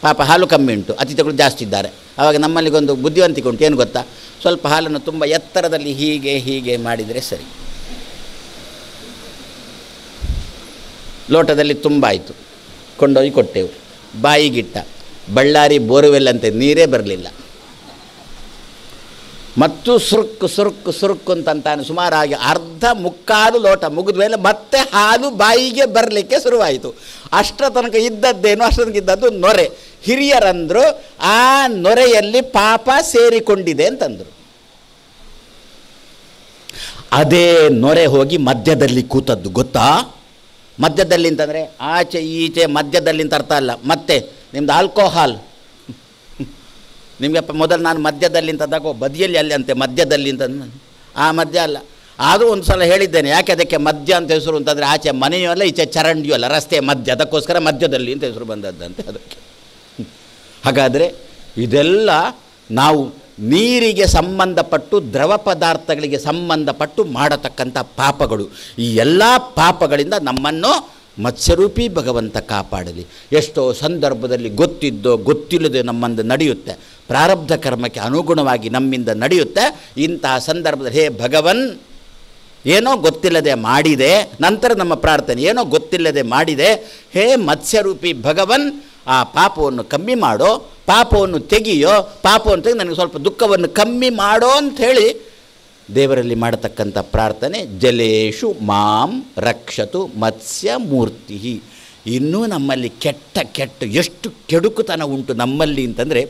ಪಾಪ ಹಾಲು ಕಮ್ಮಿ ಉಂಟು, ಅತಿಥಿಗಳು ಜಾಸ್ತಿ ಇದ್ದಾರೆ. ಆವಾಗ ನಮ್ಮಲ್ಲಿಗೊಂದು ಬುದ್ಧಿವಂತಿಕೆ ಉಂಟು. ಏನು ಗೊತ್ತಾ? ಸ್ವಲ್ಪ ಹಾಲನ್ನು ತುಂಬ ಎತ್ತರದಲ್ಲಿ ಹೀಗೆ ಮಾಡಿದರೆ ಸರಿ. ಲೋಟದಲ್ಲಿ ತುಂಬ ಆಯಿತು, ಕೊಂಡೋಗಿ ಕೊಟ್ಟೆವು. ಬಾಯಿಗಿಟ್ಟ, ಬಳ್ಳಾರಿ ಬೋರ್ವೆಲ್ ಅಂತೆ, ನೀರೇ ಬರಲಿಲ್ಲ. ಮತ್ತು ಸುರುಕು ಅಂತಂತಾನೆ. ಸುಮಾರಾಗಿ ಅರ್ಧ ಮುಕ್ಕಾಲು ಲೋಟ ಮುಗಿದ ಮೇಲೆ ಮತ್ತೆ ಹಾಲು ಬಾಯಿಗೆ ಬರಲಿಕ್ಕೆ ಶುರುವಾಯಿತು. ಅಷ್ಟರ ತನಕ ಇದ್ದದ್ದೇನು? ಅಷ್ಟೊಂದು ಇದ್ದದ್ದು ನೊರೆ. ಹಿರಿಯರಂದರು ಆ ನೊರೆಯಲ್ಲಿ ಪಾಪ ಸೇರಿಕೊಂಡಿದೆ ಅಂತಂದರು. ಅದೇ ನೊರೆ ಹೋಗಿ ಮಧ್ಯದಲ್ಲಿ ಕೂತದ್ದು ಗೊತ್ತಾ? ಮಧ್ಯದಲ್ಲಿ ಅಂತಂದರೆ ಆಚೆ ಈಚೆ, ಮಧ್ಯದಲ್ಲಿ ಅಂತ ಅರ್ಥ ಅಲ್ಲ. ಮತ್ತೆ ನಿಮ್ಮದು ಆಲ್ಕೋಹಾಲ್ ನಿಮಗೆ ಮೊದಲು ನಾನು ಮಧ್ಯದಲ್ಲಿ ಅಂತಂದಾಗ ಬದಿಯಲ್ಲಿ ಅಲ್ಲಿ ಅಂತೆ, ಮಧ್ಯದಲ್ಲಿ ಅಂತ ಆ ಮಧ್ಯ ಅಲ್ಲ. ಆದರೂ ಒಂದು ಸಲ ಹೇಳಿದ್ದೇನೆ, ಯಾಕೆ ಅದಕ್ಕೆ ಮಧ್ಯ ಅಂತ ಹೆಸರು ಅಂತಂದರೆ ಆಚೆ ಮನೆಯೂ ಅಲ್ಲ, ಈಚೆ ಚರಂಡಿಯೂ ಅಲ್ಲ, ರಸ್ತೆ ಮಧ್ಯ, ಅದಕ್ಕೋಸ್ಕರ ಮಧ್ಯದಲ್ಲಿ ಅಂತ ಹೆಸರು ಬಂದದ್ದಂತೆ ಅದಕ್ಕೆ. ಹಾಗಾದರೆ ಇದೆಲ್ಲ ನಾವು ನೀರಿಗೆ ಸಂಬಂಧಪಟ್ಟು, ದ್ರವ ಪದಾರ್ಥಗಳಿಗೆ ಸಂಬಂಧಪಟ್ಟು ಮಾಡತಕ್ಕಂಥ ಪಾಪಗಳು. ಈ ಎಲ್ಲ ಪಾಪಗಳಿಂದ ನಮ್ಮನ್ನು ಮತ್ಸ್ಯರೂಪಿ ಭಗವಂತ ಕಾಪಾಡಲಿ. ಎಷ್ಟೋ ಸಂದರ್ಭದಲ್ಲಿ ಗೊತ್ತಿದ್ದೋ ಗೊತ್ತಿಲ್ಲದೆ ನಮ್ಮಂದು ನಡೆಯುತ್ತೆ, ಪ್ರಾರಬ್ಧ ಕರ್ಮಕ್ಕೆ ಅನುಗುಣವಾಗಿ ನಮ್ಮಿಂದ ನಡೆಯುತ್ತೆ. ಇಂತಹ ಸಂದರ್ಭದಲ್ಲಿ ಹೇ ಭಗವನ್, ಏನೋ ಗೊತ್ತಿಲ್ಲದೆ ಮಾಡಿದೆ, ನಂತರ ನಮ್ಮ ಪ್ರಾರ್ಥನೆ ಏನೋ ಗೊತ್ತಿಲ್ಲದೆ ಮಾಡಿದೆ, ಹೇ ಮತ್ಸ್ಯರೂಪಿ ಭಗವನ್, ಆ ಪಾಪವನ್ನು ಕಮ್ಮಿ ಮಾಡೋ, ಪಾಪವನ್ನು ತೆಗಿಯೋ, ಪಾಪವನ್ನು ತೆಗೆದು ನನಗೆ ಸ್ವಲ್ಪ ದುಃಖವನ್ನು ಕಮ್ಮಿ ಮಾಡೋ ಅಂಥೇಳಿ ದೇವರಲ್ಲಿ ಮಾಡತಕ್ಕಂಥ ಪ್ರಾರ್ಥನೆ ಜಲೇಶು ಮಾಂ ರಕ್ಷತು ಮತ್ಸ್ಯ ಮೂರ್ತಿ. ಇನ್ನೂ ನಮ್ಮಲ್ಲಿ ಕೆಟ್ಟ ಎಷ್ಟು ಕೆಡುಕುತನ ಉಂಟು ನಮ್ಮಲ್ಲಿ ಅಂತಂದರೆ,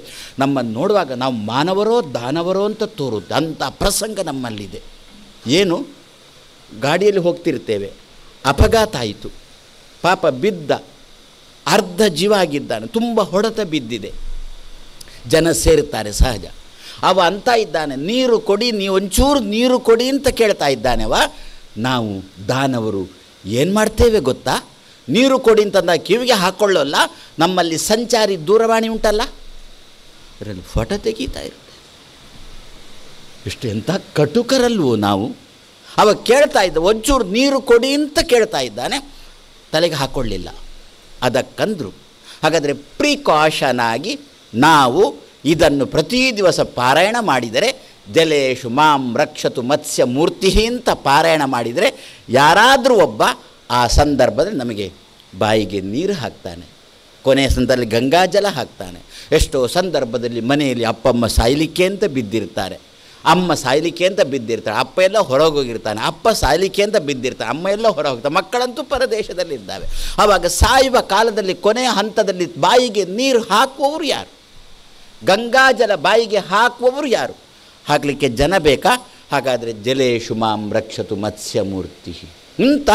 ನಮ್ಮನ್ನು ನೋಡುವಾಗ ನಾವು ಮಾನವರೋ ದಾನವರೋ ಅಂತ ತೋರುದು ಅಂಥ ಪ್ರಸಂಗ ನಮ್ಮಲ್ಲಿದೆ. ಏನು, ಗಾಡಿಯಲ್ಲಿ ಹೋಗ್ತಿರ್ತೇವೆ, ಅಪಘಾತ ಆಯಿತು, ಪಾಪ ಬಿದ್ದ, ಅರ್ಧ ಜೀವ ಆಗಿದ್ದಾನೆ, ತುಂಬ ಹೊಡೆತ ಬಿದ್ದಿದೆ, ಜನ ಸೇರ್ತಾರೆ ಸಹಜ. ಅವ ಅಂತ ಇದ್ದಾನೆ, ನೀರು ಕೊಡಿ, ನೀವು ಒಂಚೂರು ನೀರು ಕೊಡಿ ಅಂತ ಕೇಳ್ತಾ ಇದ್ದಾನೆವ. ನಾವು ದಾನವರು ಏನು ಮಾಡ್ತೇವೆ ಗೊತ್ತಾ, ನೀರು ಕೊಡಿ ಅಂತಂದ ಕಿವಿಗೆ ಹಾಕ್ಕೊಳ್ಳೋಲ್ಲ, ನಮ್ಮಲ್ಲಿ ಸಂಚಾರಿ ದೂರವಾಣಿ ಉಂಟಲ್ಲ, ಅದರಲ್ಲಿ ಫೋಟೋ ತೆಗೀತಾ ಇರುತ್ತೆ. ಎಷ್ಟು ಎಂಥ ಕಟುಕರಲ್ವೋ ನಾವು. ಅವ ಕೇಳ್ತಾ ಇದ್ದ, ಒಂಚೂರು ನೀರು ಕೊಡಿ ಅಂತ ಕೇಳ್ತಾ ಇದ್ದಾನೆ, ತಲೆಗೆ ಹಾಕ್ಕೊಳ್ಳಿಲ್ಲ. ಅದಕ್ಕಂದ್ರು. ಹಾಗಾದರೆ ಪ್ರಿಕಾಷನ್ ಆಗಿ ನಾವು ಇದನ್ನು ಪ್ರತಿ ದಿವಸ ಪಾರಾಯಣ ಮಾಡಿದರೆ, ಜಲೇಶು ಮಾಂ ರಕ್ಷತು ಮತ್ಸ್ಯ ಮೂರ್ತಿ ಅಂತ ಪಾರಾಯಣ ಮಾಡಿದರೆ, ಯಾರಾದರೂ ಒಬ್ಬ ಆ ಸಂದರ್ಭದಲ್ಲಿ ನಮಗೆ ಬಾಯಿಗೆ ನೀರು ಹಾಕ್ತಾನೆ, ಕೊನೆಯ ಸಂದರ್ಭದಲ್ಲಿ ಗಂಗಾಜಲ ಹಾಕ್ತಾನೆ. ಎಷ್ಟೋ ಸಂದರ್ಭದಲ್ಲಿ ಮನೆಯಲ್ಲಿ ಅಪ್ಪಮ್ಮ ಸಾಯಲಿಕ್ಕೆ ಅಂತ ಬಿದ್ದಿರ್ತಾರೆ, ಅಮ್ಮ ಸಾಯಲಿಕ್ಕೆ ಅಂತ ಬಿದ್ದಿರ್ತಾಳೆ, ಅಪ್ಪ ಎಲ್ಲ ಹೊರಗೋಗಿರ್ತಾನೆ, ಅಪ್ಪ ಸಾಯಲಿಕ್ಕೆ ಅಂತ ಬಿದ್ದಿರ್ತಾನೆ, ಅಮ್ಮ ಎಲ್ಲ ಹೊರ ಹೋಗ್ತಾನೆ, ಮಕ್ಕಳಂತೂ ಪರದೇಶದಲ್ಲಿದ್ದಾವೆ. ಆವಾಗ ಸಾಯುವ ಕಾಲದಲ್ಲಿ ಕೊನೆಯ ಹಂತದಲ್ಲಿ ಬಾಯಿಗೆ ನೀರು ಹಾಕುವವರು ಯಾರು? ಗಂಗಾಜಲ ಬಾಯಿಗೆ ಹಾಕುವವರು ಯಾರು? ಹಾಕಲಿಕ್ಕೆ ಜನ ಬೇಕಾ? ಹಾಗಾದರೆ ಜಲೇಶು ಮಾಂ ರಕ್ಷತು ಮತ್ಸ್ಯ ಮೂರ್ತಿ ಇಂಥ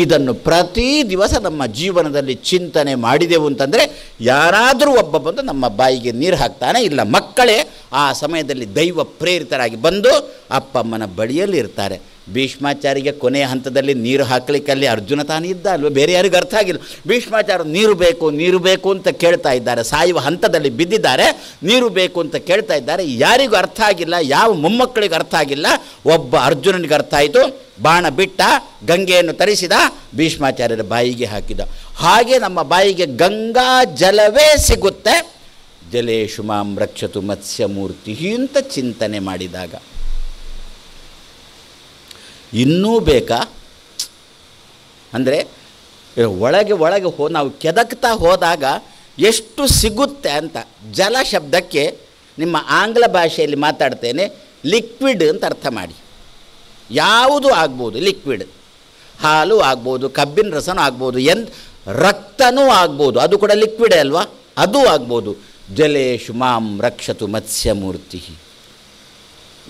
ಇದನ್ನು ಪ್ರತಿ ದಿವಸ ನಮ್ಮ ಜೀವನದಲ್ಲಿ ಚಿಂತನೆ ಮಾಡಿದೆವು ಅಂತಂದರೆ, ಯಾರಾದರೂ ಒಬ್ಬ ಬಂದು ನಮ್ಮ ಬಾಯಿಗೆ ನೀರು ಹಾಕ್ತಾನೆ. ಇಲ್ಲ ಮಕ್ಕಳೇ ಆ ಸಮಯದಲ್ಲಿ ದೈವ ಪ್ರೇರಿತರಾಗಿ ಬಂದು ಅಪ್ಪಮ್ಮನ ಬಳಿಯಲ್ಲಿ ಇರ್ತಾರೆ. ಭೀಷ್ಮಾಚಾರ್ಯಗೆ ಕೊನೆಯ ಹಂತದಲ್ಲಿ ನೀರು ಹಾಕಲಿಕ್ಕಲ್ಲಿ ಅರ್ಜುನ ತಾನು ಇದ್ದ ಅಲ್ವ, ಬೇರೆ ಯಾರಿಗೂ ಅರ್ಥ ಆಗಿಲ್ಲ. ಭೀಷ್ಮಾಚಾರ್ಯ ನೀರು ಬೇಕು ಅಂತ ಕೇಳ್ತಾ ಇದ್ದಾರೆ, ಸಾಯುವ ಹಂತದಲ್ಲಿ ಬಿದ್ದಿದ್ದಾರೆ, ನೀರು ಬೇಕು ಅಂತ ಕೇಳ್ತಾ ಇದ್ದಾರೆ. ಯಾರಿಗೂ ಅರ್ಥ ಆಗಿಲ್ಲ, ಯಾವ ಮೊಮ್ಮಕ್ಕಳಿಗೆ ಅರ್ಥ ಆಗಿಲ್ಲ. ಒಬ್ಬ ಅರ್ಜುನನಿಗೆ ಅರ್ಥ ಆಯಿತು, ಬಾಣ ಬಿಟ್ಟ, ಗಂಗೆಯನ್ನು ತರಿಸಿದ, ಭೀಷ್ಮಾಚಾರ್ಯರ ಬಾಯಿಗೆ ಹಾಕಿದ. ಹಾಗೆ ನಮ್ಮ ಬಾಯಿಗೆ ಗಂಗಾ ಜಲವೇ ಸಿಗುತ್ತೆ. ಜಲೇಶು ಮಾಂ ರಕ್ಷತು ಮತ್ಸ್ಯ ಮೂರ್ತಿ ಅಂತ ಚಿಂತನೆ ಮಾಡಿದಾಗ ಇನ್ನೂ ಬೇಕಾ ಅಂದರೆ, ಒಳಗೆ ನಾವು ಕೆದಕ್ತಾ ಹೋದಾಗ ಎಷ್ಟು ಸಿಗುತ್ತೆ ಅಂತ. ಜಲ ಶಬ್ದಕ್ಕೆ ನಿಮ್ಮ ಆಂಗ್ಲ ಭಾಷೆಯಲ್ಲಿ ಮಾತಾಡ್ತೇನೆ, ಲಿಕ್ವಿಡ್ ಅಂತ ಅರ್ಥ ಮಾಡಿ. ಯಾವುದು ಆಗ್ಬೋದು, ಲಿಕ್ವಿಡ್, ಹಾಲು ಆಗ್ಬೋದು, ಕಬ್ಬಿನ ರಸನೂ ಆಗ್ಬೋದು, ರಕ್ತನೂ ಆಗ್ಬೋದು, ಅದು ಕೂಡ ಲಿಕ್ವಿಡೇ ಅಲ್ವಾ, ಅದು ಆಗ್ಬೋದು. ಜಲೇಶು ಮಾಂ ರಕ್ಷತು ಮತ್ಸ್ಯ ಮೂರ್ತಿ.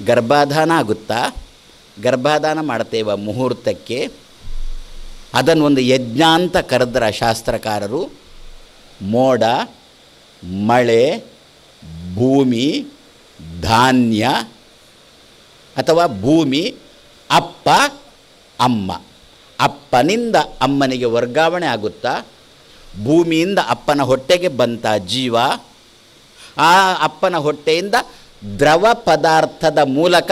ಗರ್ಭಾಧಾನ ಆಗುತ್ತಾ? ಗರ್ಭಾಧಾನ ಮಾಡ್ತೇವೆ ಮುಹೂರ್ತಕ್ಕೆ, ಅದನ್ನು ಒಂದು ಯಜ್ಞ ಅಂತ ಕರೆದ್ರ ಶಾಸ್ತ್ರಕಾರರು. ಮೋಡ, ಮಳೆ, ಭೂಮಿ, ಧಾನ್ಯ ಅಥವಾ ಭೂಮಿ, ಅಪ್ಪ, ಅಮ್ಮ. ಅಪ್ಪನಿಂದ ಅಮ್ಮನಿಗೆ ವರ್ಗಾವಣೆ ಆಗುತ್ತಾ? ಭೂಮಿಯಿಂದ ಅಪ್ಪನ ಹೊಟ್ಟೆಗೆ ಬಂತ ಜೀವ, ಆ ಅಪ್ಪನ ಹೊಟ್ಟೆಯಿಂದ ದ್ರವ ಪದಾರ್ಥದ ಮೂಲಕ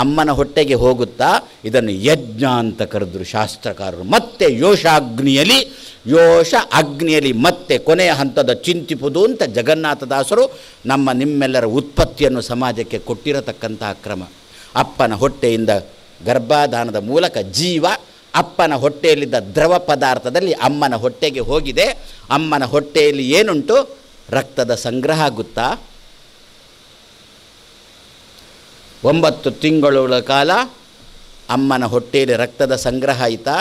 ಅಮ್ಮನ ಹೊಟ್ಟೆಗೆ ಹೋಗುತ್ತಾ? ಇದನ್ನು ಯಜ್ಞ ಅಂತ ಕರೆದ್ರು ಶಾಸ್ತ್ರಕಾರರು. ಮತ್ತೆ ಯೋಷ ಅಗ್ನಿಯಲ್ಲಿ ಮತ್ತೆ ಕೊನೆಯ ಹಂತದ ಚಿಂತಿಪುದು ಅಂತ ಜಗನ್ನಾಥದಾಸರು ನಿಮ್ಮೆಲ್ಲರ ಉತ್ಪತ್ತಿಯನ್ನು ಸಮಾಜಕ್ಕೆ ಕೊಟ್ಟಿರತಕ್ಕಂತಹ ಕ್ರಮ. ಅಪ್ಪನ ಹೊಟ್ಟೆಯಿಂದ ಗರ್ಭಾಧಾನದ ಮೂಲಕ ಜೀವ ಅಪ್ಪನ ಹೊಟ್ಟೆಯಲ್ಲಿದ್ದ ದ್ರವ ಪದಾರ್ಥದಲ್ಲಿ ಅಮ್ಮನ ಹೊಟ್ಟೆಗೆ ಹೋಗಿದೆ. ಅಮ್ಮನ ಹೊಟ್ಟೆಯಲ್ಲಿ ಏನುಂಟು? ರಕ್ತದ ಸಂಗ್ರಹ ಆಗುತ್ತಾ? 9 ತಿಂಗಳ ಕಾಲ ಅಮ್ಮನ ಹೊಟ್ಟೆಯಲ್ಲಿ ರಕ್ತದ ಸಂಗ್ರಹ ಆಯಿತಾ?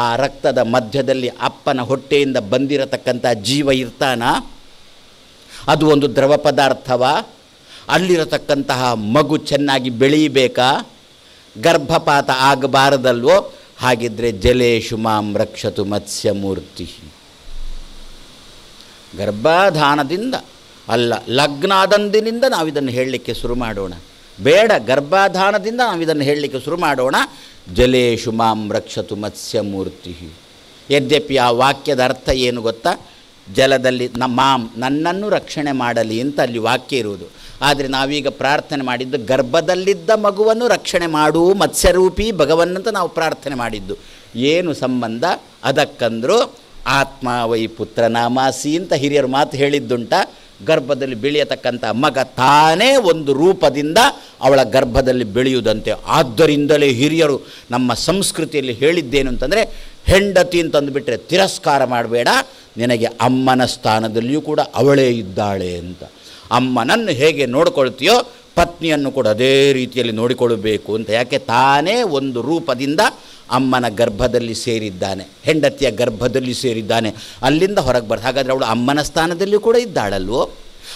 ಆ ರಕ್ತದ ಮಧ್ಯದಲ್ಲಿ ಅಪ್ಪನ ಹೊಟ್ಟೆಯಿಂದ ಬಂದಿರತಕ್ಕಂಥ ಜೀವ ಇರ್ತಾನ? ಅದು ಒಂದು ದ್ರವ ಪದಾರ್ಥವ? ಅಲ್ಲಿರತಕ್ಕಂತಹ ಮಗು ಚೆನ್ನಾಗಿ ಬೆಳೀಬೇಕಾ? ಗರ್ಭಪಾತ ಆಗಬಾರದಲ್ವೋ? ಹಾಗಿದ್ದರೆ ಜಲೇಶು ಮಾಂ ರಕ್ಷತು ಮತ್ಸ್ಯ ಮೂರ್ತಿ. ಗರ್ಭಾಧಾನದಿಂದ ಅಲ್ಲ, ಲಗ್ನಾದಂದಿನಿಂದ ನಾವಿದನ್ನು ಹೇಳಲಿಕ್ಕೆ ಶುರು ಮಾಡೋಣ. ಬೇಡ, ಗರ್ಭಾಧಾನದಿಂದ ನಾವಿದನ್ನು ಹೇಳಲಿಕ್ಕೆ ಶುರು ಮಾಡೋಣ. ಜಲೇಶು ಮಾಂ ರಕ್ಷತು ಮತ್ಸ್ಯ ಮೂರ್ತಿ. ಯದ್ಯಪಿ ಆ ವಾಕ್ಯದ ಅರ್ಥ ಏನು ಗೊತ್ತಾ? ಜಲದಲ್ಲಿ ನನ್ನನ್ನು ರಕ್ಷಣೆ ಮಾಡಲಿ ಅಂತ ಅಲ್ಲಿ ವಾಕ್ಯ ಇರುವುದು. ಆದರೆ ನಾವೀಗ ಪ್ರಾರ್ಥನೆ ಮಾಡಿದ್ದು ಗರ್ಭದಲ್ಲಿದ್ದ ಮಗುವನ್ನು ರಕ್ಷಣೆ ಮಾಡು ಮತ್ಸ್ಯರೂಪಿ ಭಗವನ್ನಂತ ನಾವು ಪ್ರಾರ್ಥನೆ ಮಾಡಿದ್ದು. ಏನು ಸಂಬಂಧ? ಅದಕ್ಕಂದ್ರು ಆತ್ಮ ವೈ ಪುತ್ರ ನಾಮಾಸಿ ಅಂತ ಹಿರಿಯರು ಮಾತು ಹೇಳಿದ್ದುಂಟ. ಗರ್ಭದಲ್ಲಿ ಬೆಳೆಯತಕ್ಕಂಥ ಮಗ ತಾನೇ ಒಂದು ರೂಪದಿಂದ ಅವಳ ಗರ್ಭದಲ್ಲಿ ಬೆಳೆಯುವುದಂತೆ. ಆದ್ದರಿಂದಲೇ ಹಿರಿಯರು ನಮ್ಮ ಸಂಸ್ಕೃತಿಯಲ್ಲಿ ಹೇಳಿದ್ದೇನು ಅಂತಂದರೆ, ಹೆಂಡತಿ ಅಂತಂದುಬಿಟ್ರೆ ತಿರಸ್ಕಾರ ಮಾಡಬೇಡ, ನಿನಗೆ ಅಮ್ಮನ ಸ್ಥಾನದಲ್ಲಿಯೂ ಕೂಡ ಅವಳೇ ಇದ್ದಾಳೆ ಅಂತ. ಅಮ್ಮನನ್ನು ಹೇಗೆ ನೋಡ್ಕೊಳ್ತೀಯೋ ಪತ್ನಿಯನ್ನು ಕೂಡ ಅದೇ ರೀತಿಯಲ್ಲಿ ನೋಡಿಕೊಳ್ಳಬೇಕು ಅಂತ. ಯಾಕೆ? ತಾನೇ ಒಂದು ರೂಪದಿಂದ ಅಮ್ಮನ ಗರ್ಭದಲ್ಲಿ ಸೇರಿದ್ದಾನೆ, ಹೆಂಡತಿಯ ಗರ್ಭದಲ್ಲಿ ಸೇರಿದ್ದಾನೆ, ಅಲ್ಲಿಂದ ಹೊರಗೆ ಬರ್ತಾರೆ. ಹಾಗಾದರೆ ಅವಳು ಅಮ್ಮನ ಸ್ಥಾನದಲ್ಲಿ ಕೂಡ ಇದ್ದಾಳಲ್ವೋ?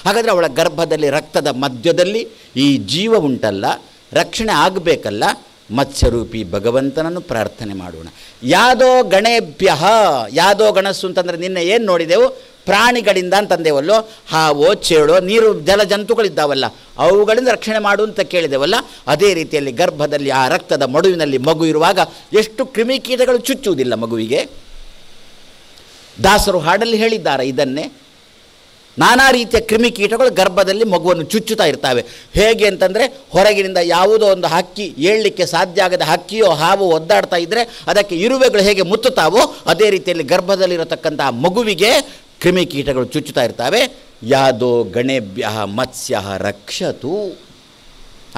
ಹಾಗಾದರೆ ಅವಳ ಗರ್ಭದಲ್ಲಿ ರಕ್ತದ ಮಧ್ಯದಲ್ಲಿ ಈ ಜೀವ ಉಂಟಲ್ಲ, ರಕ್ಷಣೆ ಆಗಬೇಕಲ್ಲ. ಮತ್ಸ್ಯರೂಪಿ ಭಗವಂತನನ್ನು ಪ್ರಾರ್ಥನೆ ಮಾಡೋಣ. ಯಾದೋ ಗಣೇಭ್ಯ, ಯಾದೋ ಗಣಸ್ಸು ಅಂತಂದರೆ ನಿನ್ನೆ ಏನು ನೋಡಿದೆವು? ಪ್ರಾಣಿಗಳಿಂದ ಅಂತಂದೇವಲ್ಲೋ, ಹಾವೋ ಚೇಳೋ ನೀರು ಜಲಜಂತುಗಳಿದ್ದಾವಲ್ಲ ಅವುಗಳಿಂದ ರಕ್ಷಣೆ ಮಾಡು ಅಂತ ಕೇಳಿದೆವಲ್ಲ. ಅದೇ ರೀತಿಯಲ್ಲಿ ಗರ್ಭದಲ್ಲಿ ಆ ರಕ್ತದ ಮಡುವಿನಲ್ಲಿ ಮಗು ಇರುವಾಗ ಎಷ್ಟು ಕ್ರಿಮಿಕೀಟಗಳು ಚುಚ್ಚುವುದಿಲ್ಲ ಮಗುವಿಗೆ. ದಾಸರು ಹಾಡಲ್ಲಿ ಹೇಳಿದ್ದಾರೆ ಇದನ್ನೇ. ನಾನಾ ರೀತಿಯ ಕ್ರಿಮಿಕೀಟಗಳು ಗರ್ಭದಲ್ಲಿ ಮಗುವನ್ನು ಚುಚ್ಚುತ್ತಾ ಇರ್ತವೆ. ಹೇಗೆ ಅಂತಂದರೆ, ಹೊರಗಿನಿಂದ ಯಾವುದೋ ಒಂದು ಹಕ್ಕಿ, ಏಳಲಿಕ್ಕೆ ಸಾಧ್ಯ ಆಗದ ಹಕ್ಕಿಯೋ ಹಾವು ಒದ್ದಾಡ್ತಾ ಇದ್ದರೆ ಅದಕ್ಕೆ ಇರುವೆಗಳು ಹೇಗೆ ಮುತ್ತುತ್ತಾವೋ ಅದೇ ರೀತಿಯಲ್ಲಿ ಗರ್ಭದಲ್ಲಿರತಕ್ಕಂಥ ಮಗುವಿಗೆ ಕ್ರಿಮಿಕೀಟಗಳು ಚುಚ್ಚುತ್ತಾ ಇರ್ತವೆ. ಯಾದೋ ಗಣೇಭ್ಯ ಮತ್ಸ್ಯ ರಕ್ಷತು.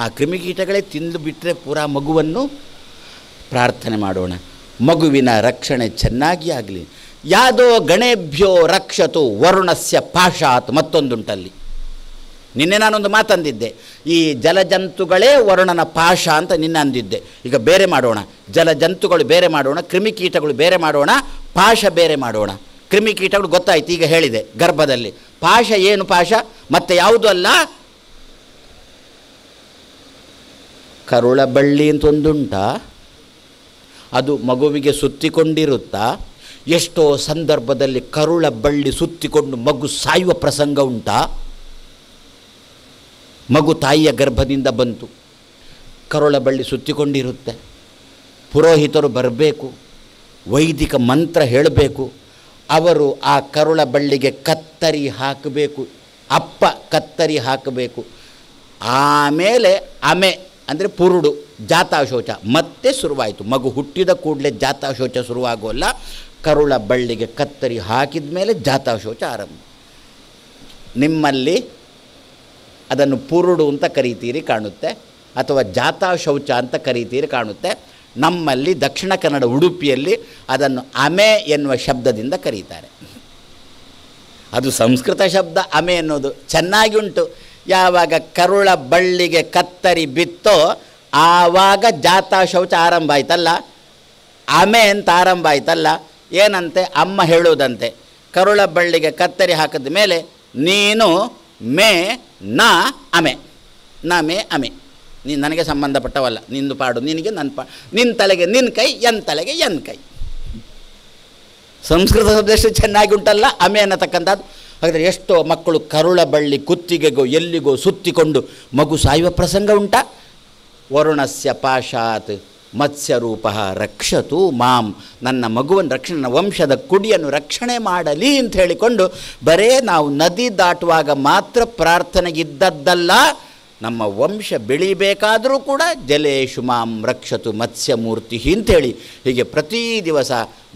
ಆ ಕ್ರಿಮಿಕೀಟಗಳೇ ತಿಂದು ಬಿಟ್ಟರೆ ಪೂರಾ ಮಗುವನ್ನು ಪ್ರಾರ್ಥನೆ ಮಾಡೋಣ, ಮಗುವಿನ ರಕ್ಷಣೆ ಚೆನ್ನಾಗಿ ಆಗಲಿ. ಯಾದೋ ಗಣೇಭ್ಯೋ ರಕ್ಷತು ವರುಣಸ್ಯ ಪಾಶಾತ್. ಮತ್ತೊಂದುಂಟಲ್ಲಿ, ನಿನ್ನೆ ನಾನೊಂದು ಮಾತಂದಿದ್ದೆ, ಈ ಜಲಜಂತುಗಳೇ ವರುಣನ ಪಾಶ ಅಂತ ನಿನ್ನೆ ಅಂದಿದ್ದೆ. ಈಗ ಬೇರೆ ಮಾಡೋಣ, ಜಲಜಂತುಗಳು ಬೇರೆ ಮಾಡೋಣ, ಕ್ರಿಮಿಕೀಟಗಳು ಬೇರೆ ಮಾಡೋಣ, ಪಾಶ ಬೇರೆ ಮಾಡೋಣ. ಕ್ರಿಮಿಕೀಟಗಳು ಗೊತ್ತಾಯ್ತು, ಈಗ ಹೇಳಿದೆ ಗರ್ಭದಲ್ಲಿ. ಪಾಶ ಏನು? ಪಾಶ ಮತ್ತೆ ಯಾವುದು ಅಲ್ಲ, ಕರುಳ ಬಳ್ಳಿ ಅಂತ ಒಂದುಂಟಾ, ಅದು ಮಗುವಿಗೆ ಸುತ್ತಿಕೊಂಡಿರುತ್ತಾ. ಎಷ್ಟೋ ಸಂದರ್ಭದಲ್ಲಿ ಕರುಳ ಬಳ್ಳಿ ಸುತ್ತಿಕೊಂಡು ಮಗು ಸಾಯುವ ಪ್ರಸಂಗ ಉಂಟಾ. ಮಗು ತಾಯಿಯ ಗರ್ಭದಿಂದ ಬಂತು, ಕರುಳ ಬಳ್ಳಿ ಸುತ್ತಿಕೊಂಡಿರುತ್ತೆ, ಪುರೋಹಿತರು ಬರಬೇಕು, ವೈದಿಕ ಮಂತ್ರ ಹೇಳಬೇಕು, ಅವರು ಆ ಕರುಳ ಬಳ್ಳಿಗೆ ಕತ್ತರಿ ಹಾಕಬೇಕು, ಅಪ್ಪ ಕತ್ತರಿ ಹಾಕಬೇಕು. ಆಮೇಲೆ ಆಮೆ ಅಂದರೆ ಪುರುಡು, ಜಾತಾಶೌಚ ಮತ್ತೆ ಶುರುವಾಯಿತು. ಮಗು ಹುಟ್ಟಿದ ಕೂಡಲೇ ಜಾತಾಶೌಚ ಶುರುವಾಗೋಲ್ಲ, ಕರುಳ ಬಳ್ಳಿಗೆ ಕತ್ತರಿ ಹಾಕಿದ ಮೇಲೆ ಜಾತಾಶೌಚ ಆರಂಭ. ನಿಮ್ಮಲ್ಲಿ ಅದನ್ನು ಪುರುಡು ಅಂತ ಕರೀತೀರಿ ಕಾಣುತ್ತೆ, ಅಥವಾ ಜಾತಾಶೌಚ ಅಂತ ಕರೀತೀರಿ ಕಾಣುತ್ತೆ. ನಮ್ಮಲ್ಲಿ ದಕ್ಷಿಣ ಕನ್ನಡ ಉಡುಪಿಯಲ್ಲಿ ಅದನ್ನು ಅಮೆ ಎನ್ನುವ ಶಬ್ದದಿಂದ ಕರೀತಾರೆ. ಅದು ಸಂಸ್ಕೃತ ಶಬ್ದ ಅಮೆ ಎನ್ನುವುದು ಚೆನ್ನಾಗಿ ಉಂಟು. ಯಾವಾಗ ಕರುಳ ಬಳ್ಳಿಗೆ ಕತ್ತರಿ ಬಿತ್ತೋ ಆವಾಗ ಜಾತಾಶೌಚ ಆರಂಭ ಆಯ್ತಲ್ಲ, ಅಮೆ ಅಂತ ಆರಂಭ ಆಯ್ತಲ್ಲ. ಏನಂತೆ? ಅಮ್ಮ ಹೇಳುವುದಂತೆ, ಕರುಳ ಬಳ್ಳಿಗೆ ಕತ್ತರಿ ಹಾಕಿದ ಮೇಲೆ ನೀನು ಮೇ ನ ಅಮೆ, ನ ಮೇ ಅಮೆ, ನೀನು ನನಗೆ ಸಂಬಂಧಪಟ್ಟವಲ್ಲ, ನಿಂದು ಪಾಡು ನಿನಗೆ, ನನ್ನ ನಿನ್ನ ತಲೆಗೆ ನಿನ್ನ ಕೈ, ಎನ್ ತಲೆಗೆ ಎನ್ ಕೈ. ಸಂಸ್ಕೃತ ಶಬ್ದ ಚೆನ್ನಾಗಿ ಉಂಟಲ್ಲ ಅಮೆ ಅನ್ನತಕ್ಕಂಥದ್ದು. ಹಾಗಾದರೆ ಎಷ್ಟೋ ಮಕ್ಕಳು ಕರುಳ ಬಳ್ಳಿ ಕುತ್ತಿಗೆಗೋ ಎಲ್ಲಿಗೋ ಸುತ್ತಿಕೊಂಡು ಮಗು ಸಾಯುವ ಪ್ರಸಂಗ ಉಂಟಾ. ವರುಣಸ್ಯ ಪಾಶಾತ್ ಮತ್ಸ್ಯರೂಪ ರಕ್ಷತು ಮಾಂ. ನನ್ನ ಮಗುವನ್ನು ರಕ್ಷಣೆ, ನನ್ನ ವಂಶದ ಕುಡಿಯನ್ನು ರಕ್ಷಣೆ ಮಾಡಲಿ ಅಂತ ಹೇಳಿಕೊಂಡು ಬರೇ ನಾವು ನದಿ ದಾಟುವಾಗ ಮಾತ್ರ ಪ್ರಾರ್ಥನೆಗಿದ್ದದ್ದಲ್ಲ, ನಮ್ಮ ವಂಶ ಬೆಳಿಬೇಕಾದರೂ ಕೂಡ ಜಲೇಶು ಮಾಂ ರಕ್ಷತು ಮತ್ಸ್ಯಮೂರ್ತಿ ಅಂಥೇಳಿ ಹೀಗೆ ಪ್ರತಿ ದಿವಸ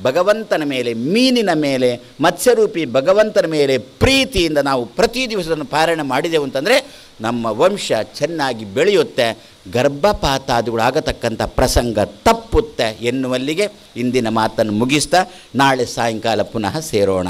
ಭಗವಂತನ ಮೇಲೆ, ಮೀನಿನ ಮೇಲೆ, ಮತ್ಸ್ಯರೂಪಿ ಭಗವಂತನ ಮೇಲೆ ಪ್ರೀತಿಯಿಂದ ನಾವು ಪ್ರತಿ ದಿವಸವನ್ನು ಪಾರಾಯಣ ಮಾಡಿದೆವು ಅಂತಂದರೆ ನಮ್ಮ ವಂಶ ಚೆನ್ನಾಗಿ ಬೆಳೆಯುತ್ತೆ, ಗರ್ಭಪಾತಾದಿಗಳಾಗತಕ್ಕಂಥ ಪ್ರಸಂಗ ತಪ್ಪುತ್ತೆ ಎನ್ನುವಲ್ಲಿಗೆ ಇಂದಿನ ಮಾತನ್ನು ಮುಗಿಸ್ತಾ ನಾಳೆ ಸಾಯಂಕಾಲ ಪುನಃ ಸೇರೋಣ.